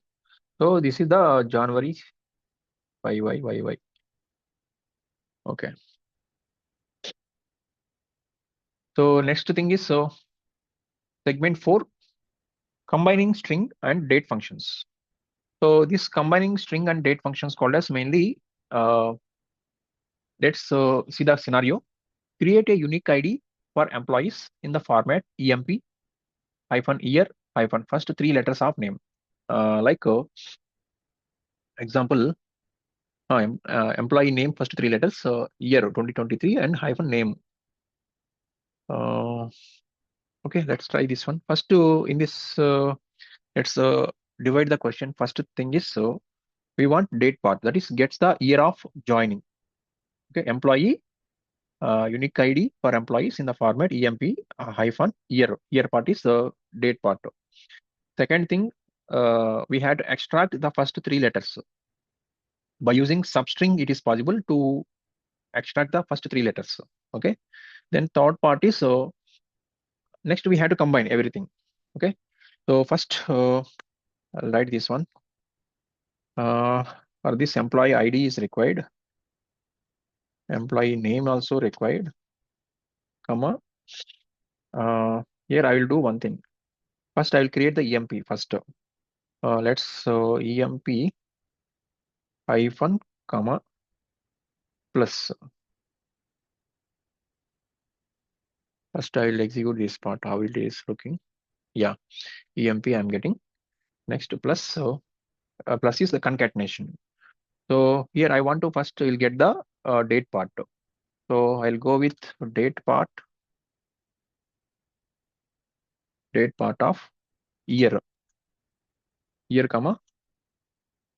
So this is the January YYYY. Okay. So next thing is segment 4, combining string and date functions. So this combining string and date functions called as mainly let's see the scenario. Create a unique ID for employees in the format EMP hyphen year hyphen first 3 letters of name. Like example, employee name first 3 letters, year 2023 and hyphen name. Okay, let's try this one. First in this, let's divide the question. First thing is we want date part, that is gets the year of joining. Okay, employee unique ID for employees in the format EMP hyphen year. Year part is the date part. Second thing, we had to extract the first 3 letters. By using substring, it is possible to extract the first three letters. Okay. Then third part is next we have to combine everything. Okay. So first I'll write this one. For this employee ID is required. Employee name also required. Comma. Here I will do one thing. First I will create the EMP first. Let's EMP hyphen comma plus. First I will execute this part, how it is looking. Yeah, EMP I'm getting. Next plus, so plus is the concatenation. So here I want to first will get the date part. So I'll go with date part of year, comma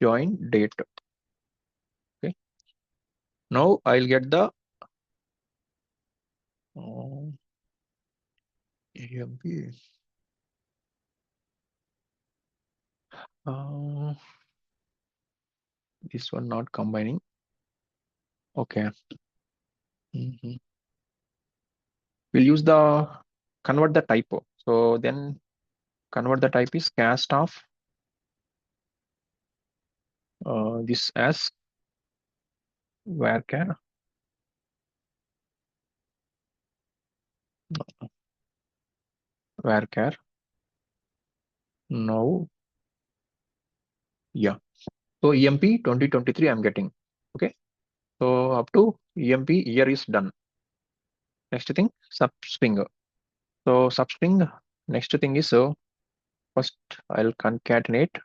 join date. Okay. Now I'll get the EMP. This one not combining. Okay. We'll use the convert the type. So then convert the type is cast of this as varchar. Varchar. Now, yeah. So EMP 2023 I'm getting. Okay. So up to EMP year is done. Next thing substring. So substring. Next thing is first I'll concatenate.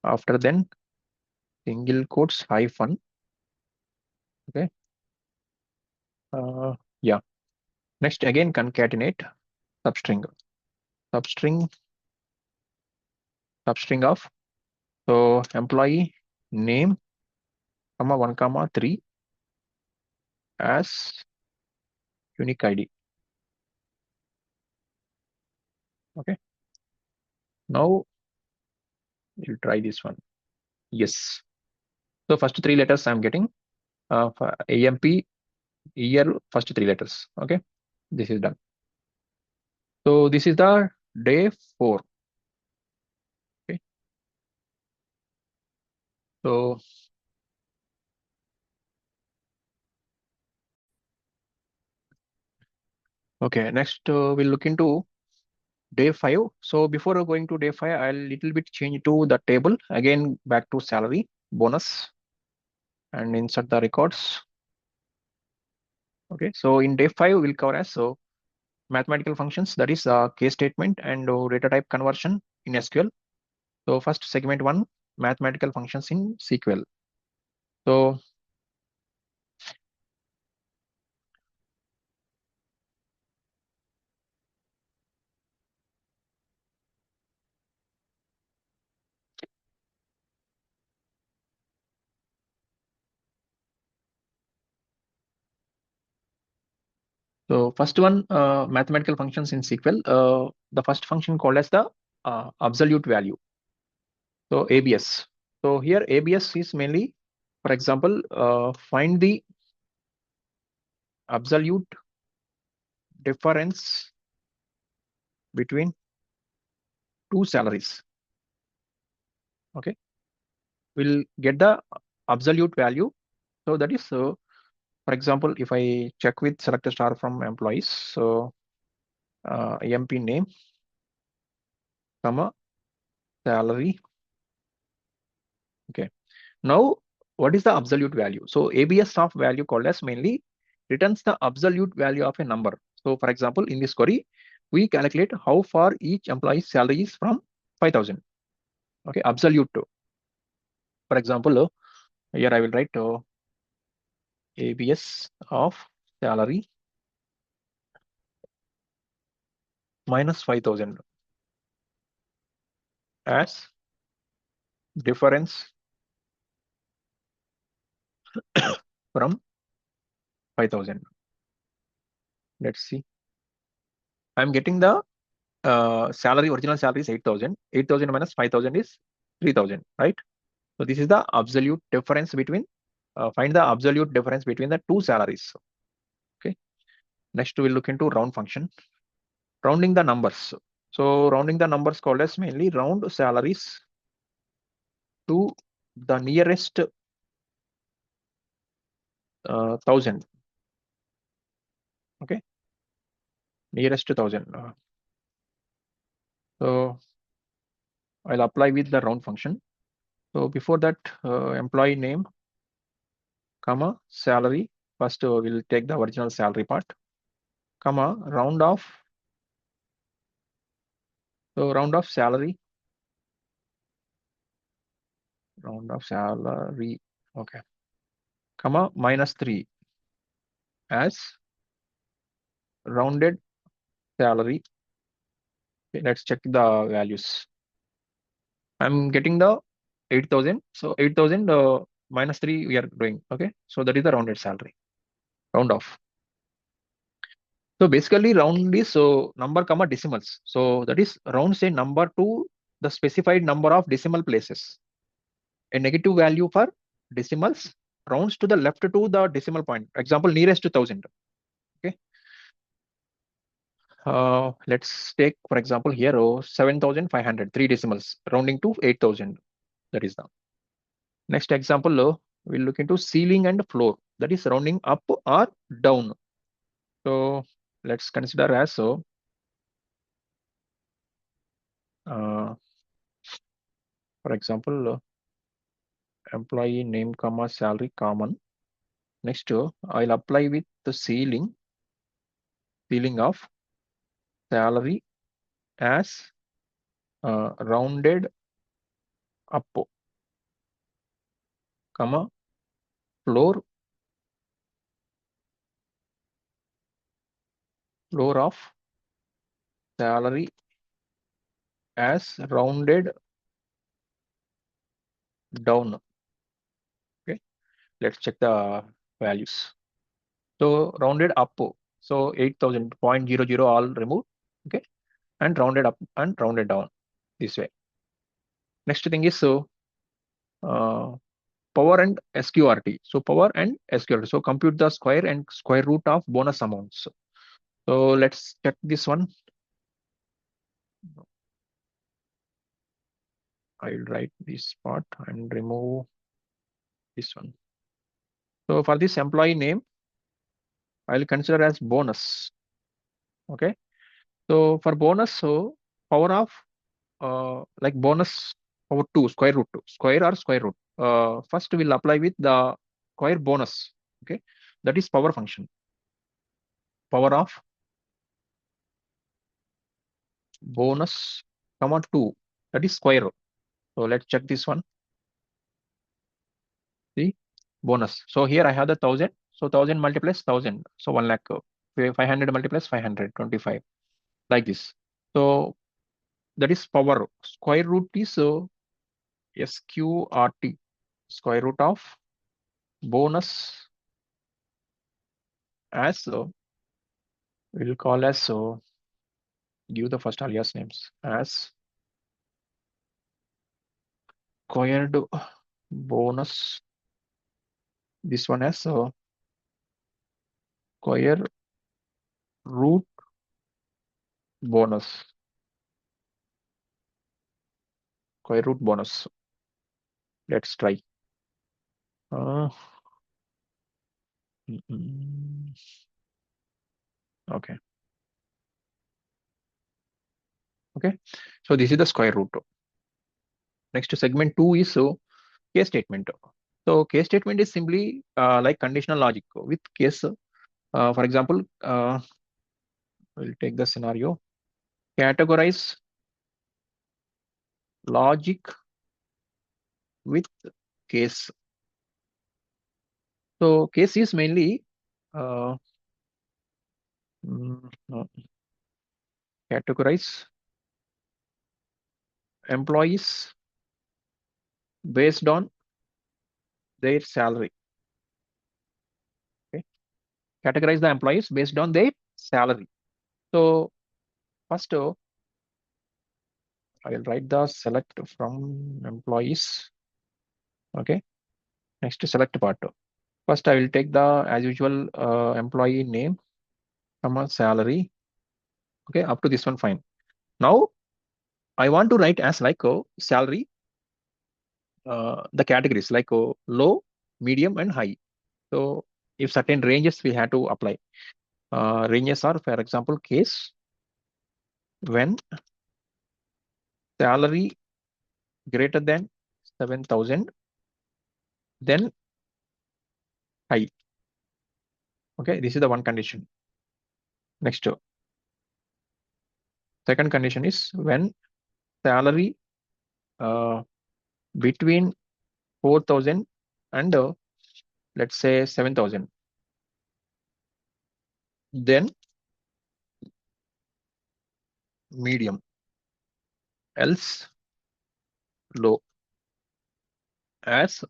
After then single quotes hyphen. Okay. Yeah. Next again concatenate substring. Substring of so employee name comma 1 comma 3 as unique ID. Okay. Now we'll try this one. Yes. So first three letters I'm getting. For AMP year first three letters. Okay. This is done. So this is the day 4. Okay. So okay, next we'll look into day 5. So before going to day 5, I'll little bit change to the table again, back to salary bonus and insert the records. Okay, so in day 5 we'll cover as so mathematical functions, that is case statement and data type conversion in SQL. So first segment 1, mathematical functions in SQL. So first one, mathematical functions in SQL. The first function called as the absolute value. So ABS. So here ABS is mainly, for example, find the absolute difference between two salaries. Okay, we'll get the absolute value. So that is for example, if I check with select a star from employees, so EMP name, comma salary. Okay. Now, what is the absolute value? So ABS of value called as mainly returns the absolute value of a number. So for example, in this query, we calculate how far each employee's salary is from 5,000. Okay, absolute. For example, here I will write ABS of salary minus 5,000 as difference from 5,000. Let's see. I'm getting the salary, original salary is 8,000. 8,000 minus 5,000 is 3,000, right? So this is the absolute difference between find the absolute difference between the two salaries. Okay. Next, we'll look into round function. Rounding the numbers. So rounding the numbers called as mainly round salaries to the nearest 1000. Okay, nearest to 1000. So I'll apply with the round function. So before that, employee name, comma, salary. First, we'll take the original salary part, comma, round off. So round off salary, round off salary. Okay, comma, -3 as rounded salary. Okay, let's check the values. I'm getting the 8,000. So 8,000 -3 we are doing. Okay, so that is the rounded salary, round off. So basically round is so number comma decimals. So that is rounds a number to the specified number of decimal places. A negative value for decimals rounds to the left to the decimal point. Example, nearest to 1000. Okay. Let's take for example here 7,500, 3 decimals rounding to 8,000. That is the next example. We'll look into ceiling and floor. That is rounding up or down. So let's consider as so. For example, employee name comma salary common. Next, I'll apply with the ceiling of salary as rounded up, comma floor of salary as rounded down. Okay, let's check the values. So rounded up, so 8,000.00 all removed. Okay, and rounded up and rounded down this way. Next thing is so power and SQRT. So power and SQRT. So compute the square and square root of bonus amounts. So let's check this one. I'll write this part and remove this one. So for this employee name, I'll consider as bonus. Okay. So for bonus, so power of like bonus power 2, square root 2, square or square root. First we'll apply with the square bonus. Okay. That is power function. Power of bonus comma 2. That is square root. So let's check this one. See bonus. So here I have the 1000. So 1000 multiplies 1000. So 1 lakh. 500 multiplies 525. Like this. So that is power. Square root is SQRT. Square root of bonus as we'll call as give the first alias names as squared bonus. This one as square root bonus. Square root bonus. Let's try. Okay. Okay. So this is the square root. Next to segment 2 is case statement. So case statement is simply like conditional logic with case. For example, we'll take the scenario. Categorize logic with case. So case is mainly no, categorize employees based on their salary. Okay. Categorize the employees based on their salary. So first I will write the select from employees. Okay. Next select part. First, I will take the, as usual, employee name, comma, salary. Okay, up to this one, fine. Now, I want to write as like salary, the categories like low, medium, and high. So, if certain ranges we have to apply. Ranges are, for example, case when salary greater than 7,000, then high. Okay, this is the one condition. Next, second condition is when salary between 4,000 and let's say 7,000, then medium, else low. As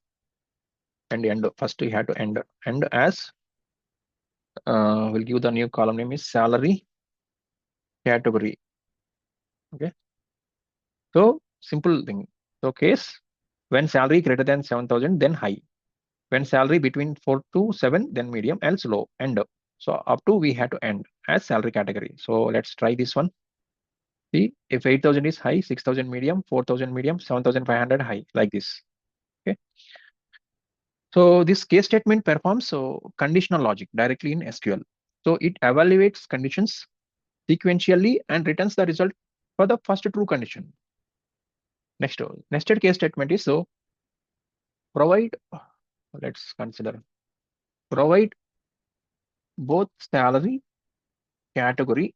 and end, first we have to end, and as we'll give the new column name is salary category. Okay, so simple thing. So case when salary greater than 7,000, then high. When salary between 4 to 7, then medium, else low, end. So up to we have to end as salary category. So let's try this one. See, if 8,000 is high, 6,000 medium, 4,000 medium, 7,500 high, like this. Okay. So this case statement performs conditional logic directly in SQL. So it evaluates conditions sequentially and returns the result for the first true condition. Next, nested case statement is provide, let's consider, provide both salary category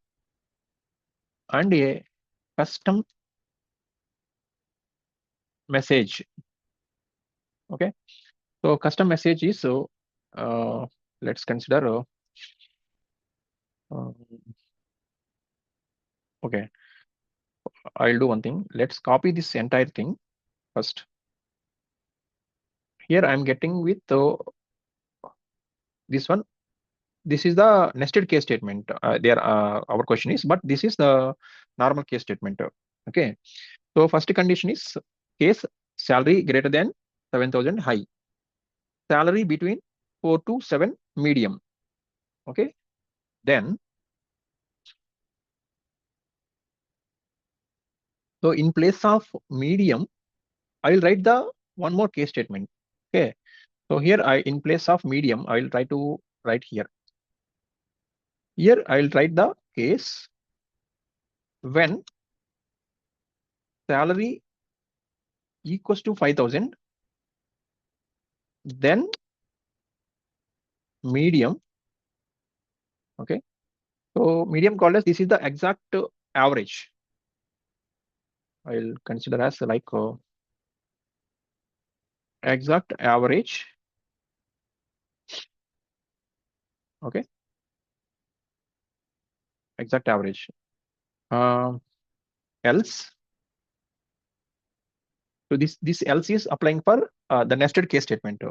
and a custom message. Okay, so custom message is let's consider uh, okay, I'll do one thing. Let's copy this entire thing first. Here I'm getting with this one. This is the nested case statement. There our question is, but this is the normal case statement. Okay, so first condition is case salary greater than 7,000 high, salary between 4 to 7 medium. Okay, then so in place of medium, I will write the one more case statement. Okay, so here I, in place of medium, I will try to write here. Here I will write the case when salary equals to 5,000, then medium. Okay, so medium called as, this is the exact average. I'll consider as like exact average. Okay, exact average. Else, so this else is applying for the nested case statement.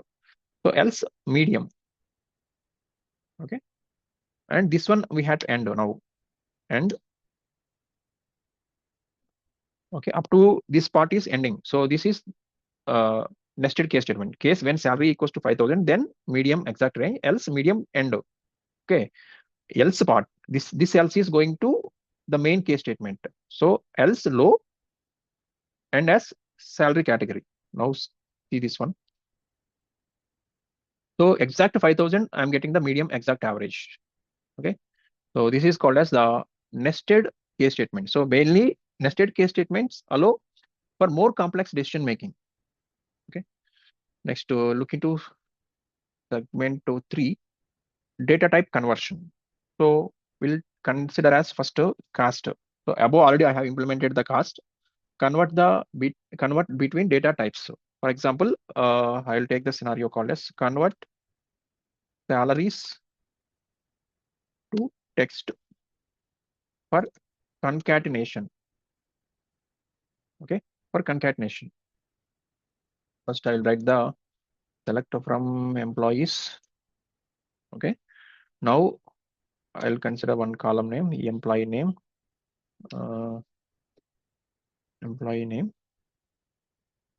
So else medium. Okay, and this one we had to end now. And okay, up to this part is ending. So this is nested case statement. Case when salary equals to 5,000, then medium exact range, else medium end. Okay, else part, this else is going to the main case statement. So else low and as salary category. Now see this one. So exact 5,000, I'm getting the medium exact average. Okay, so this is called as the nested case statement. So mainly nested case statements allow for more complex decision making. Okay, next look into segment 3, data type conversion. So we'll consider as first cast. So above already I have implemented the cast. Convert between data types. For example, I'll take the scenario called as convert salaries to text for concatenation. Okay, for concatenation. First I'll write the select from employees. Okay, now I'll consider one column name, employee name,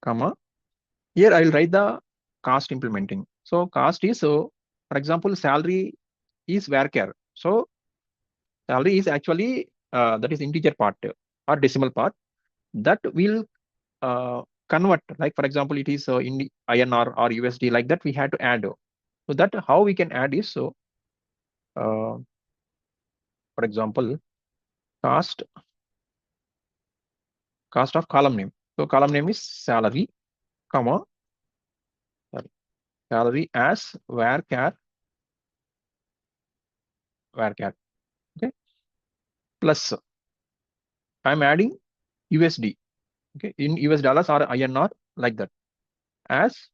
comma. Here I'll write the cast implementing. So cost is, for example, salary is varchar. So salary is actually that is integer part or decimal part that will convert. Like for example, it is in INR or USD, like that we had to add. So that how we can add is, so for example, cost of column name. So column name is salary, comma, sorry, salary as varchar, okay, plus I'm adding USD, okay, in US dollars or INR, like that, as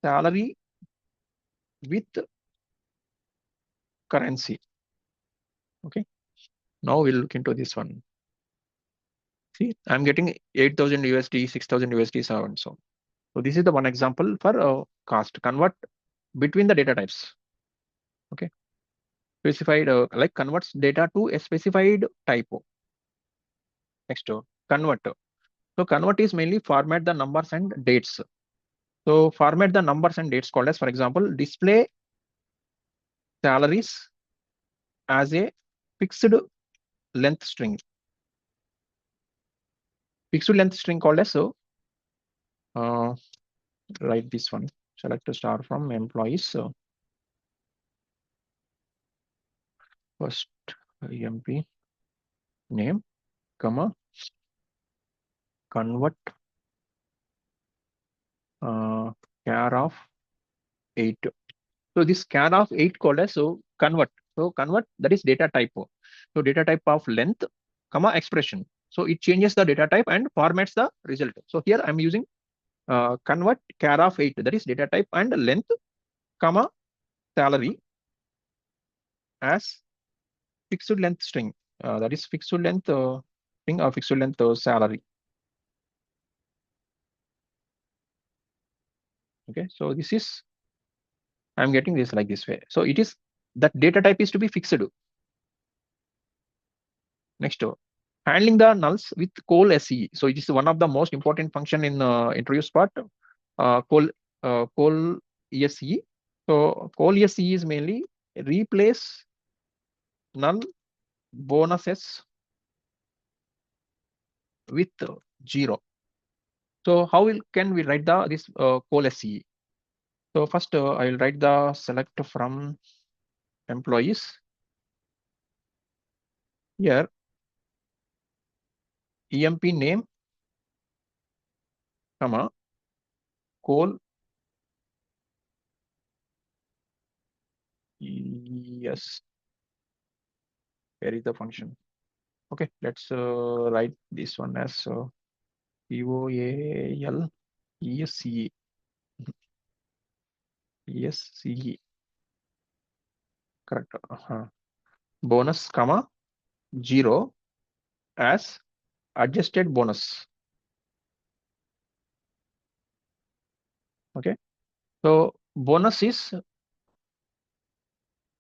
salary with currency. Okay, now we'll look into this one. See, I'm getting 8,000 USD, 6,000 USD, so and so. So this is the one example for cost. Convert between the data types. Okay, specified like converts data to a specified type. Next, convert. So convert is mainly format the numbers and dates. So format the numbers and dates called as, for example, display salaries as a fixed length string. Fixed length string called as, so write this one. Select a star from employees. So first EMP name, comma, convert char of 8. So this char of 8 called as, so convert. So convert, that is data type. So data type of length, comma, expression. So it changes the data type and formats the result. So here I'm using convert char of 8, that is data type and length, comma, salary as fixed length string. That is fixed length string or fixed length salary. Okay, so this is, I'm getting this like this way. So it is, that data type is to be fixed. Next, handling the nulls with COALESCE. So it is one of the most important function in interviews part. COALESCE. So COALESCE is mainly replace null bonuses with 0. So how can we write the this COALESCE? So first I will write the select from employees. Here EMP name, comma, col, yes, where is the function? Okay, let's write this one as COALESCE. ESCE, correct. Bonus, comma, 0 as adjusted bonus. Okay, so bonus is,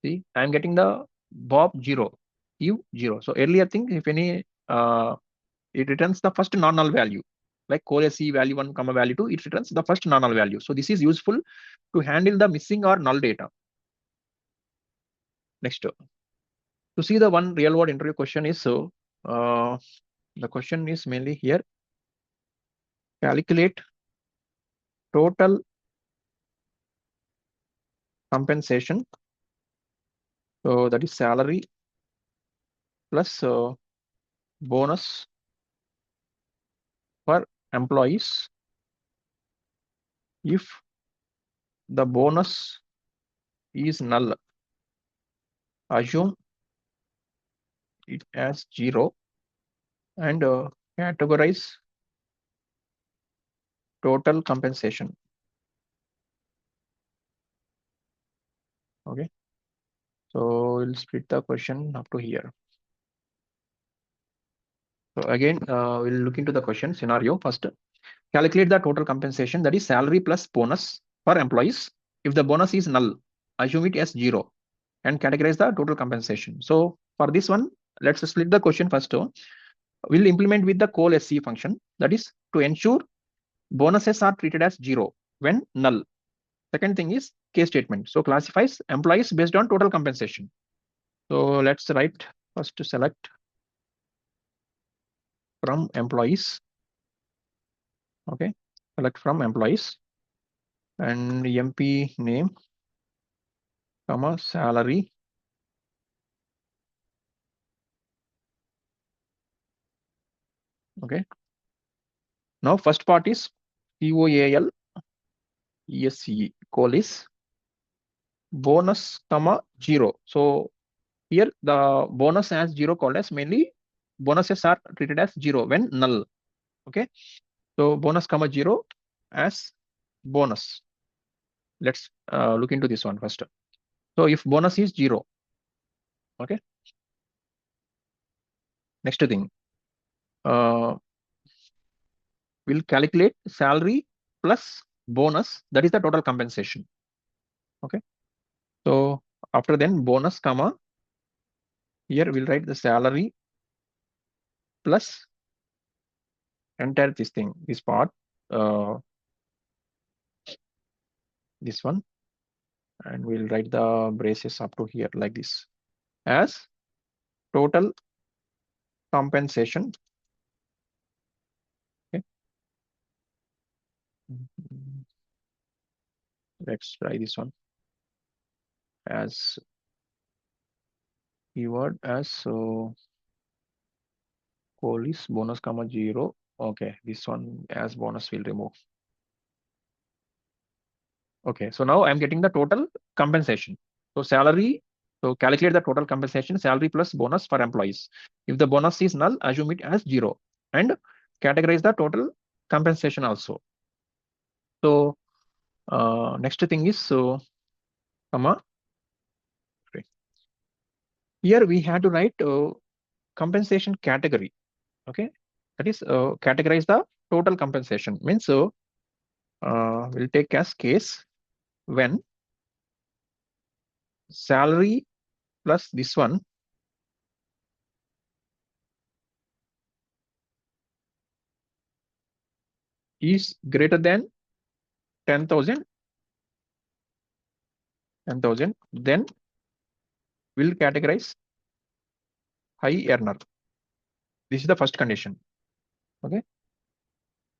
see, I'm getting the Bob 0, you 0. So earlier thing, if any, it returns the first non-null value. Like COALESCE value 1, comma value 2, it returns the first non-null value. So this is useful to handle the missing or null data. Next, to see the one real world interview question is, so the question is mainly here, calculate total compensation. So that is salary plus bonus for employees if the bonus is null. Assume it as 0 and categorize total compensation. Okay, so we'll split the question up to here. So again, we'll look into the question scenario first. Calculate the total compensation, that is salary plus bonus for employees if the bonus is null. Assume it as 0 and categorize the total compensation. So for this one, let's split the question first. We'll implement with the COALESCE function, that is to ensure bonuses are treated as 0 when null. Second thing is case statement. So classifies employees based on total compensation. So let's write first to select from employees. Okay, select from employees and MP name, comma salary. Okay. Now first part is COALESCE, COALESCE bonus, comma 0. So here the bonus as 0 called as mainly bonuses are treated as 0 when null. Okay. So bonus, comma 0 as bonus. Let's look into this one first. So if bonus is 0, okay. Next thing, we'll calculate salary plus bonus. That is the total compensation. Okay. So after then bonus, comma here we'll write the salary plus entire this thing, this part, this one, and we'll write the braces up to here like this as total compensation. Okay. Let's try this one as keyword as so COALESCE bonus, comma 0. Okay, this one as bonus will remove. Okay, so now I'm getting the total compensation. So salary, so calculate the total compensation, salary plus bonus for employees. If the bonus is null, assume it as 0 and categorize the total compensation also. So next thing is so comma. Okay. Here we had to write compensation category. Okay, that is categorize the total compensation means so we'll take as case when salary plus this one is greater than 10,000, then we'll categorize high earner. This is the first condition. Okay.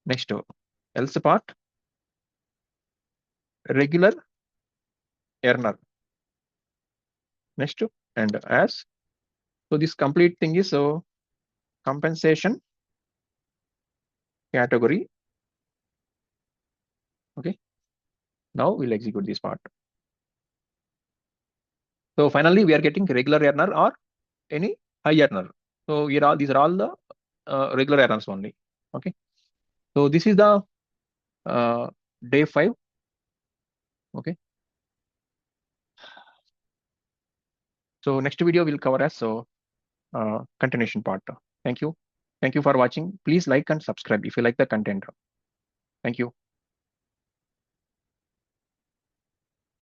Next, else part, regular earner. Next, and as. So this complete thing is so compensation category. Okay. Now we'll execute this part. So finally, we are getting regular earner or any high earner. So here all these are all the regular earners only. Okay. So this is the day 5. Okay. So next video will cover as so continuation part. Thank you. Thank you for watching. Please like and subscribe if you like the content. Thank you.